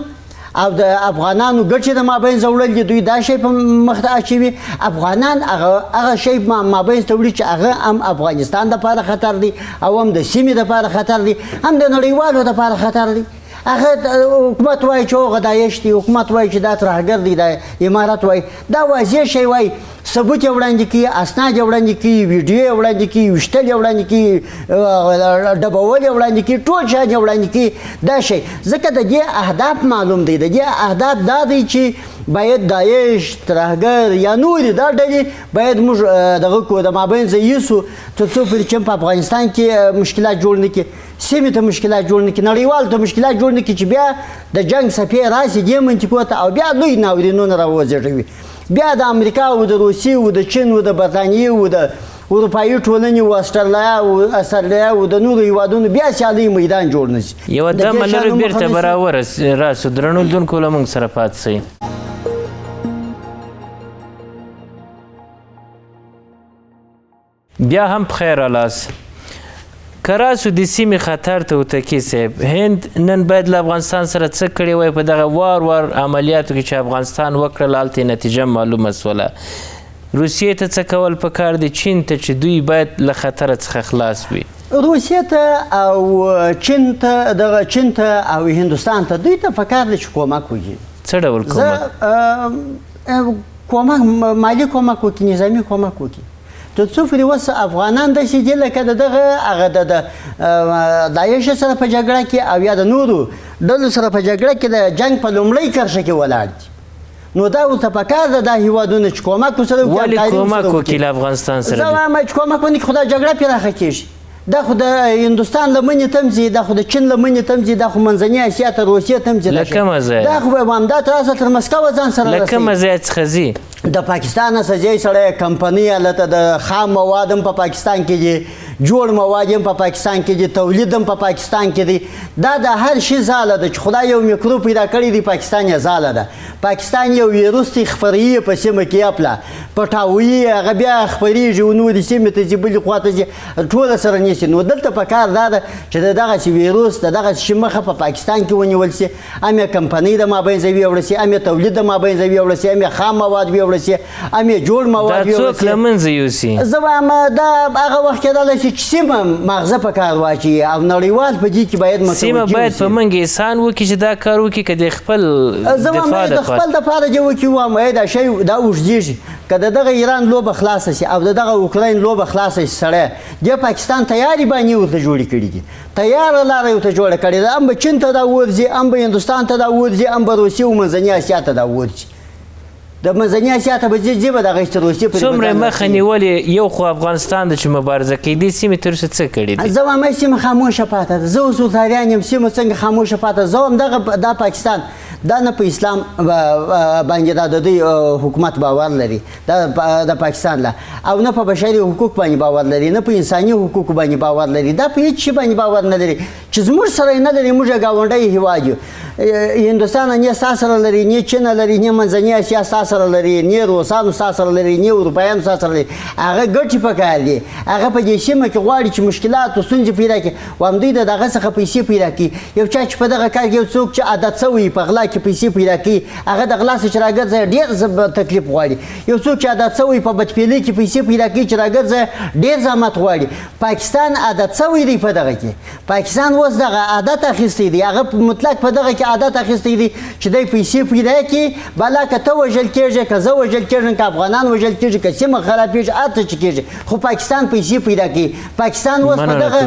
او د افغانانو ګټې د مابین وړل دي، دوی دا شی په مخ ته اچوي. افغانان هغه شی مابین ته وړي چې هغه هم افغانستان دپاره خطر دی او هم د سیمې دپاره خطر دی، هم د نړیوالو دپاره خطر دی. هغه حکومت وایي چې هغه داعش دی، حکومت وایي چې دا ترهګر دی، دا امارت وایي، دا واضح شی وایي، ثبوت یې وړاندې کوي، اسناد یې وړاندې کوي، ویډیو یې وړاندې کوي، ویشتل یې وړاندې کوي، ډبول یې وړاندې کوي، ټول شیان یې وړاندې کوي. دا شی ځکه د دې اهداف معلوم دی، د دې اهداف دا دی چې باید داعش، ترهګر یا نورې دا ډلې باید موږ دغه کړو، د مابین ځای یوسو تر څو پورې چې په افغانستان کې مشکلات جوړ نه کړي، سیمې ته مشکلات جوړ نه کړي، نړیوالو ته مشکلات جوړ نه کړي، چې بیا د جنګ څپې راشي دې منطقو ته او بیا لوی ناورینونه راوزېږوي. بیا د امریکا او د روسیې او د چین او د برطانیې او د اروپایي ټولنې او استرالیا او د نورو هیوادونو بیا سیالۍ میدان جوړ نه شي. یوه دمه لرو بېرته به راسو. درنو لیدونکو له موږ سره پاتې شئ. بیا هم پخیر رالاست. که راسو د سیمې خطر ته وتکي صاحب، هند نن باید له افغانستان سره څه کړی وای په دغه وار عملیاتو کې چې افغانستان وکړل، هلته نتیجه معلومه سوله. روسیې ته څه کول پکار دي، چین ته چې دوی باید له خطره څخه خلاص وي؟ روسیې ته او چین ته او هندوستان ته دوی ته پکار دي چې کومک وکړي. څه ډول کومک؟ مالي کومک وکړي، نظامي کومک وکړي. تر څو پورې اوس افغانان داسې دي لکه د دغه هغه د داعش سره په جګړه کې او یا د نورو ډلو سره په جګړه کې د جنګ په لومړۍ کرښه کې ولاړ دي. نو دا ورته پکار ده دا هیوادونه چې کومک ورسره وکړي. ولې کومک وکړي له افغانستان سره؟ زه وایم چې کومک ونه کړي خو دا جګړه پراخه کېږي. دا خو د هندوستان لمنې ته هم ځي، دا خو د چین لمنې ته هم ځي، دا خو منځنۍ اسیا ته روسیې ته هم ځي. له کومه ځایه؟ دا خو به همدا تر تر مسکو ځان سره رسوي. له کومه ځایه څخه ځي؟ د پاکستان څخه ځي سړی کمپنۍ هلته د خام مواد هم په پاکستان کې دي، جوړ مواد هم په پاکستان کې دي، تولید هم په پاکستان کې دی. دا د هر شي ځاله ده چې خدای یو میکروب پیدا کړی دی، پاکستان یې ځاله ده. پاکستان یو ویروس دی خپروي په سیمه کې اپله پټاوي، هغه بیا خپرېږي او نورې سیمې ته ځي، بلې خوا ته ځي، ټوله سره نیسي. نو دلته پکار دا ده چې د دغسې ویروس د دغسې شي مخه په پاکستان کې ونیول سي، هم یې کمپنۍ د مابین ځای ویوړه سي، هم یې تولید د مابین ځای ویوړه سي، هم یې خام مواد ویوړه سي، هم یې جوړ مواد ویوړه سي. دا څوک له منځه یوسي؟ زه وایم دا هغه وخت کېدلی شي چې سیمه مغزه په کار واچوي او نړیوال په دې کې باید متوجه وي. سیمه باید په موږ احسان وکړي چې دا کار وکړي که د خپل دفاع د خپل دپاره دې وکړي. وایم دا شی دا اوږدېږي. که د دغه ایران لوبه خلاصه شي او د دغه اوکراین لوبه خلاصه شي، سړی دې پاکستان تیارې بانې ورته جوړې کړي دي، تیاره لاره یې ورته جوړه کړې ده. هم به چین ته دا ورځي، هم به هندوستان ته دا ورځي، هم به روسیې او منځنۍ اسیا ته دا ورځي. د منځنۍ اسیا ته به ځي به دغه چې روسیې پورې څومره مخه نیولې یو خو افغانستان د چې مبارزه کوي دې سیمې تر اوسه څه کړي دي؟ زه وایم سیمه خاموشه پاتې ده. زه اوس ولتاریان یم، سیمه څنګه خاموشه پاتې ده؟ زه هم دغه دا پاکستان دا نه په اسلام باندې دا د دوی حکومت باور لري، دا د پاکستان لا، او نه په بشري حقوق باندې باور لري، نه په انساني حقوق باندې باور لري، دا په هیڅ شي باندې باور نه لري چې زموږ سره یې نه لري. موږ ګاونډی هېواد یو، هندوستان نه ستا سره لري، نه چین لري، نه منځنۍ اسیا ستا سره لري، نه روسانو ستا سره لري، نه اروپایانو ستا سره لري. هغه ګټې پکار دي، هغه په دې سیمه کې غواړي چې مشکلات او ستونزې پیدا کړي، و همدوی د دغه څخه پیسې پیدا کړي. یو چا چې په دغه کار کې یو څوک چې عادت شوی په غلا کې پیسې پیدا کړي، هغه د غلا څخه چې راګرځي ډېر تکلیف غواړي. یو څوک چې عادت شوی په بدپیلۍ کې پیسې پیدا کړي چې راګرځي ډېر زحمت غواړي. پاکستان عادت شوی دی په دغه کې، پاکستان اوس دغه عادت اخیستی دی، هغه مطلق په دغه کې عادت اخیستی دی چې دی پیسې پیدا کړي، بلا که ته وژل کېږي، که زه وژل کېږم، که افغانان وژل کېږي، که سیمه خرابېږي، هر څه چې کېږي، خو پاکستان پیسې پیدا کړي. پاکستان اوس په دغه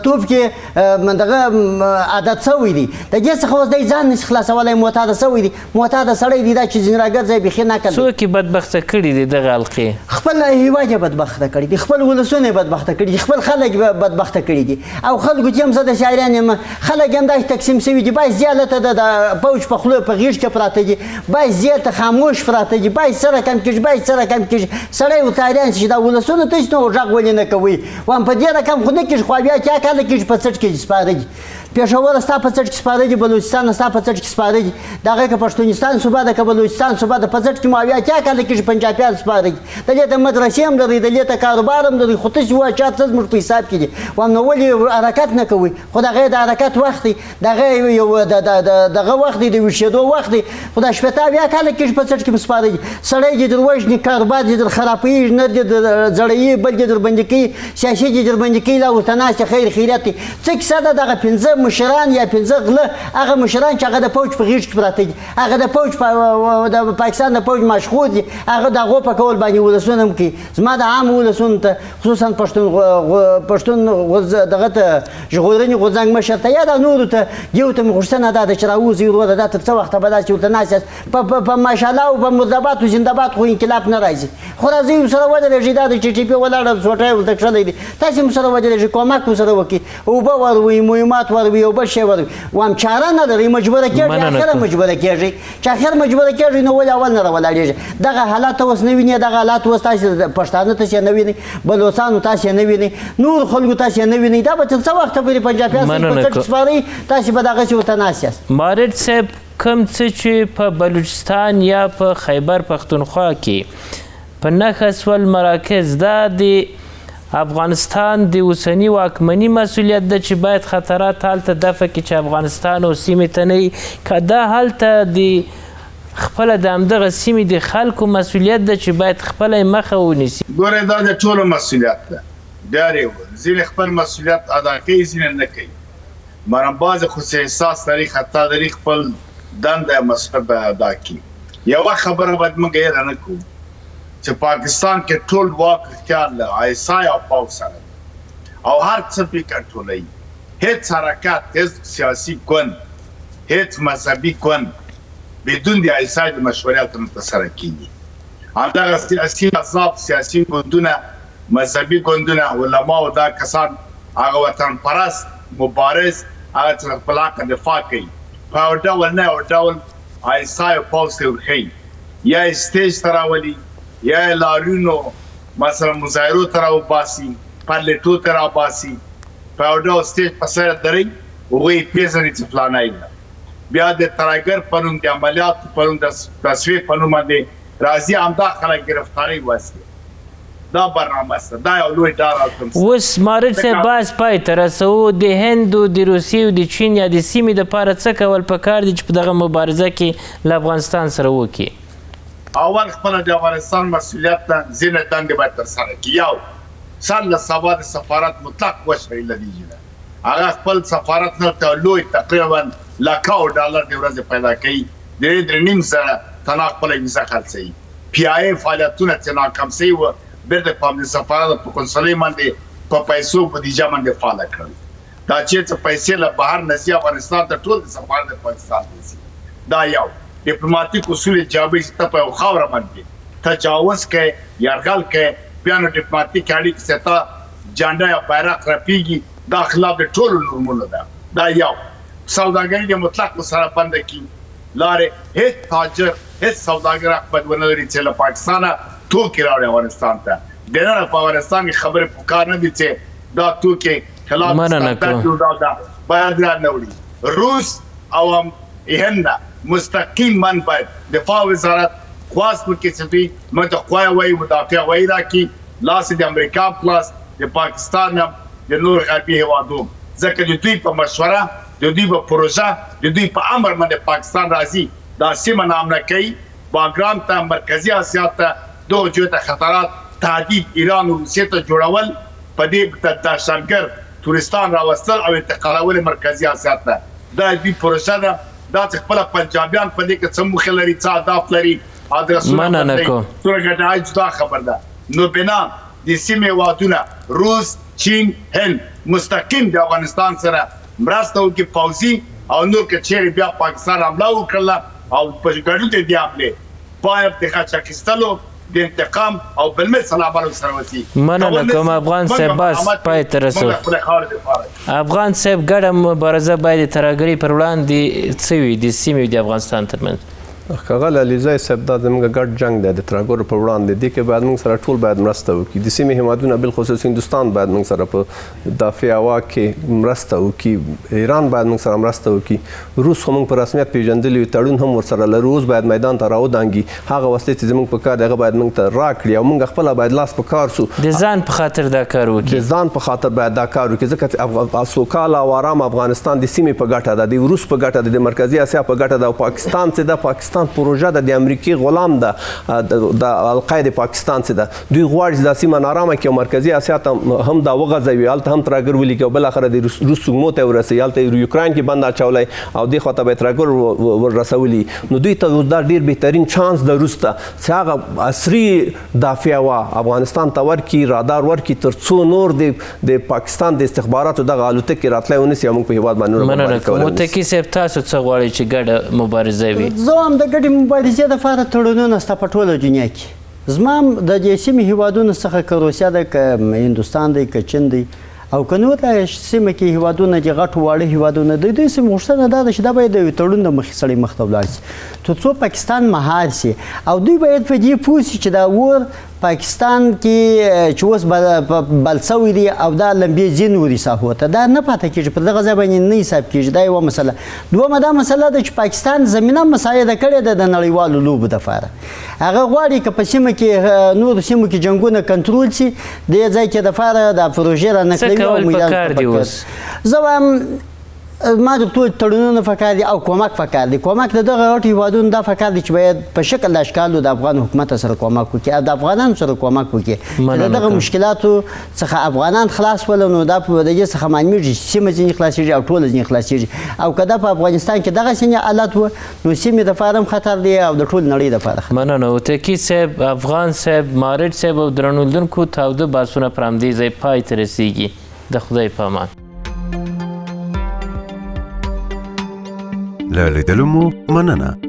توپ کې دغه عادت شوی دی، د دې څخه اوس دی ځان نشي خلاصولی، معتاده شوی دی، معتاده سړی دی دا چې ځینې راګرځي بیخي نقل دی. څوک یې بدبخته کړي دي دغه حلقې؟ خپل هېواد یې بدبخته کړي دي، خپل ولسونه یې بدبخته کړي دي، خپل خلک یې بدبخته کړي دي. او خلکو چې هم زه د شاعران یم، خلک هم داسې تقسیم شوي دي، بعض زیاته د پوج په خوله په غېږ کې پراته دي، بعض زیاته خاموش پراته دي، بعض سره کم کېږي، بعض سره کم کېږي. سړی وتاریان چې دا ولسونه تاسو نو غږ ولې نه کوئ؟ وایم په دې رقم خو نه کېږي، خو بیا چا کله کېږي په څټ کې سپاره دي. پېښور ستا په څټ کې سپاره دي، بلوچستان ستا په څټ کې سپاره دي، دغه که پښتونستان صوبه ده، که بلوچستان صوبه ده، په څټ کې مو بیا چا کله کېږي پنجابیان سپاره دي. دلې ته مدرسې هم لري، دلې ته کاروبار هم لري، خو تاسې وایه چا څه زموږ په حساب کې دي. وایم نو ولې حرکت نه کوئ؟ خو دغه د حرکت وخت دی، دغه یو دغه وخت دی، د ویښېدو وخت دی، خو دا شپېته اویا کاله کېږي په څټ کې مو سپاره دي. سړی دې در وژني، کاروبار دې در خرابوي، نه دې زړوي، بل دې در بندي کوي، سیاسي دې در بندي کوي، لا ورته ناست خیر خیریت دی. څه کیسه ده دغه پنځه مشران یا پنځه غله، هغه مشران چې هغه د پوج په غېږ کې پراته دي، هغه د پوج د پاکستان د پوج مشغول دي، هغه د هغو په کول باندې ولسونه هم کوي. زما د عام ولسونو ته خصوصا پښتون دغه ته ژغورنې غورځنګ مشر ته یا د نورو ته یو ته مې غوښتنه دا ده چې راوځئ وروره، دا تر څه وخته به داسې ورته ناست یاست په ماشاءالله او په مردباد او زنده‌باد خو انقلاب نه راځي، خو راځئ ورسره ودرېږئ. دا د ټي ولاړه سوټی ورته کښلی دی، تاسې هم سره ودرېږئ، کومک ورسره وکړئ، اوبه وروئ، مهمات وروئ، یو بل شی وروئ. وایم چاره نه لرئ، مجبوره کېږئ، اخره مجبوره کېږئ، چې اخر مجبوره کېږئ نو ولې اول نه راولاړېږئ؟ دغه حالات اوس نه وینئ، دغه حالات اوس تاسې پښتانه تاسې نه وینئ، بلوڅانو تاسې نه وینئ، نور خلکو تاسې نه وینئ. دا به تر څه وخته پورې پنجابیان په څټ کې سپارئ، تاسې به دغسې ورته ناست یاست. مارد صاحب، کوم څه چې په بلوچستان یا په خیبر پښتونخوا کې په نښه سول مراکز، دا د افغانستان د اوسني واکمني مسؤلیت ده چې باید خطرات هلته دفع کړي چې افغانستان او سیمې ته نه وي، که دا هلته د خپله د همدغه سیمې د خلکو مسؤلیت ده چې باید خپله یې مخه ونیسي؟ ګوره دا د ټولو مسؤلیت ده، بیا یې ځینې خپل مسؤلیت ادا کوي، ځینې نه کوي. مرم بعضې خو څه احساس لري، خطا لري، خپل دنده مسؤلیت به ادا کړي. یوه خبره باید موږ هېره نه کړو چې پاکستان کې ټول واک اختیار له آیسای او پاو سره او هر څه پرې کنټرولوي. هیڅ حرکت، هیڅ سیاسي ګوند، هیڅ مذهبي ګوند بدون د آیسای د مشورت نه ترسره کېږي. همدغه سیاسي احزاب، سیاسي ګوندونه، مذهبي ګوندونه، علما او دا کسان هغه وطن پرست مبارز هغه چې خپل حق دفاع کوي، په یو ډول نه یو ډول آیسای او پاو ته ورښیي، یا یې سټیج ته راولي، یا یې لاریونو مثلا مظاهرو ته راوباسي، پرلټو ته راباسي، په یو ډول سټیج په سر دروي، هغوی یې پېژني چې فلانی ده. بیا د ترهګر په نوم، د عملیاتو په نوم، د تصفیې په نوم باندې راځي، همدا خلک ګرفتارۍ واسي. دا برنامه شته، دا یو لوی ډار او تمثیل. اوس مارد صاحب باز پای ته رسوو، د هند او د روسیې او د چین یا د سیمې دپاره څه کول پکار دي چې په دغه مبارزه کې له افغانستان سره وکړي؟ اول خپله د افغانستان مسؤلیت ته ځینې دندې باید ترسره کړي. یو سر له سبا د سفارت مطلق وشوي له دې جنه، هغه خپل سفارت نه ته لوی تقریبا لکاو ډالر د ورځې پیدا کوي، درې نیم سره تنا خپله ویزه خرڅوي. پی آی ای فعالیتونه چې ناکام سوي وه، بیرته په همدې سفارت په قونسلۍ باندې په پیسو بودیجه باندې فعاله کړل. دا چېرته پیسې له بهر نه ځي افغانستان ته، ټول د سفارت د پاکستان ته ځي. دا یو. ډیپلوماټیک اصول جابې چې ته په خاوره باندې تجاوز کې یرغل کې بیا نو ډیپلوماټیک اړیکې ستا جانډا یا بیرغ رپیږي دا خلاف د ټولو نورمونو ده. دا یو سوداګري د مطلق سره بند کی لارې هیڅ تاجر هیڅ سوداګر خپل ونه لري چې له پاکستانه توکي راوړي افغانستان ته. د نن په افغانستان کې خبره پکار نه دي چې دا توکي خلاف دا باید را نوړي. روس او هند مستقیما باید دفاع وزارت خواست وکړي چې دوی متقوی وي مدافع وي راکړي لاس د امریکا پلاس د پاکستان د نور غربي هیوادو ځکه د دوی په مشوره د دوی په پروژه د دوی په امر باندې پاکستان راځي دا سیمه نامه کوي باګرام ته مرکزی اسیا ته دوه جوته خطرات تهدید ایران او روسیې ته جوړول په دې دهشتګرد تورستان راوستل او انتقالول مرکزی اسیا ته دا دوی پروژه ده. دا چې خپل پنجابیان په دې کې څه موخه لري څه اهداف لري ادرسونه لري څنګه دا جدا خبر ده. نو بنا د سیمې هیوادونه روس چین هند مستقیم د افغانستان سره مرسته وکړي پوځي او نور که چیرې بیا پاکستان حمله وکړله او په ګډو ته دی خپلې باید د خاچ اخیستلو د انتقام او بالمثل عمل سره وسی. مننه کوم افغان صاحب بس پای ته رسو. افغان صاحب ګډه مبارزه باید د ترهګرۍ پر وړاندې څه وي د سیمې د افغانستان ترمنځ؟ ښاغلی علیزی صاحب دا زموږ ګډ جنګ دی د ترهګرو پر وړاندې دې کې باید موږ سره ټول باید مرسته وکړي. د سیمې هیوادونه بالخصوص هندوستان باید موږ سره په دافع هوا کې مرسته وکړي. ایران باید موږ سره مرسته وکړي. روس خو موږ په رسمیت پیژندلی تړون هم ورسره لرو. اوس باید میدان ته راودانګي هغه وسلې چې زموږ په کار دی هغه باید موږ ته راکړي او موږ خپله باید لاس په کار سو د ځان په خاطر دا کار وکړي. د ځان په خاطر باید دا کار وکړي ځکه چې سوکاله او ارام افغانستان د سیمې په ګټه ده د روس په ګټه ده د مرکزي اسیا په ګټه ده او پاکستان چې د پاکستان پروژه ده د امریکای غلام ده د القاعده پاکستان څخه ده. دوی غواړي چې د سیمه نارامه کې مرکزی اسیا ته هم دا وغځوي هلته هم ترهګر ولیکي او بالاخره د روس سومو ته ورسوي هلته یوکراین کې بند اچولی او دې خوا ته به یې ترهګر ورسولي. نو دوی ته دا ډېر بهترین چانس ده روس ته چې هغه عصري دافع هوا افغانستان ته ورکړي رادار ورکړي تر څو نور د پاکستان د استخباراتو دغه الوتکې راتلی ونیسي او موږ په هېواد باندې نور مننه کوم. متقي صاحب تاسو څه غواړئ چې ګډه مبارزه وي؟ زه هم د ګډې مبارزې دپاره تړونونه شته په ټوله دنیا کې. زما هم د دې سیمې هیوادونو څخه که روسیه ده که هندوستان دی که چین دی او که نور سیمه کې هیوادونه دي غټ واړه هیوادونه د دوی سیمې غوښتنه دا ده چې دا باید د یو تړون د مخې سړی مخ ته ولاړ شي تر څو پاکستان مهار سي او دوی باید په دې پوه سي چې دا اور پاکستان کې چې اوس بل شوی دی او دا لمبې ځي نوري ساحو ته دا نه پاته کېږي په دغه ځای باندې نه حساب کېږي. دا یوه مسله. دویمه دا مسله ده چې پاکستان زمینه مساعده کړې ده د نړیوالو لوبو دپاره. هغه غواړي که په سیمه کې نورو سیمو کې جنګونه کنټرول سي دې ځای کې دپاره دا پروژې رانقلوي او میدان زه وایم ما د ټول تړونونه پکار دي او کومک پکار دی. کومک د دغه غټو هیوادونو دا پکار دی چې باید په شکل د اشکالو د افغان حکومت سره کومک وکړي او د افغانانو سره کومک وکړي چې د دغه مشکلاتو څخه افغانان خلاص ول نو دا په دې څخه معلومیږي چې سیمه ځینې خلاصېږي او ټوله ځینې خلاصېږي او که دا په افغانستان کې دغه ځینې حالت و نو سیمې دپاره هم خطر دی او د ټول نړۍ دپاره خطر. مننه. متقي صاحب افغان صاحب مارج صاحب او درنو لیدونکو تاوده بحثونه پر همدې ځای پای ته رسیږي. د خدای په امان. له لیدلو مو مننه.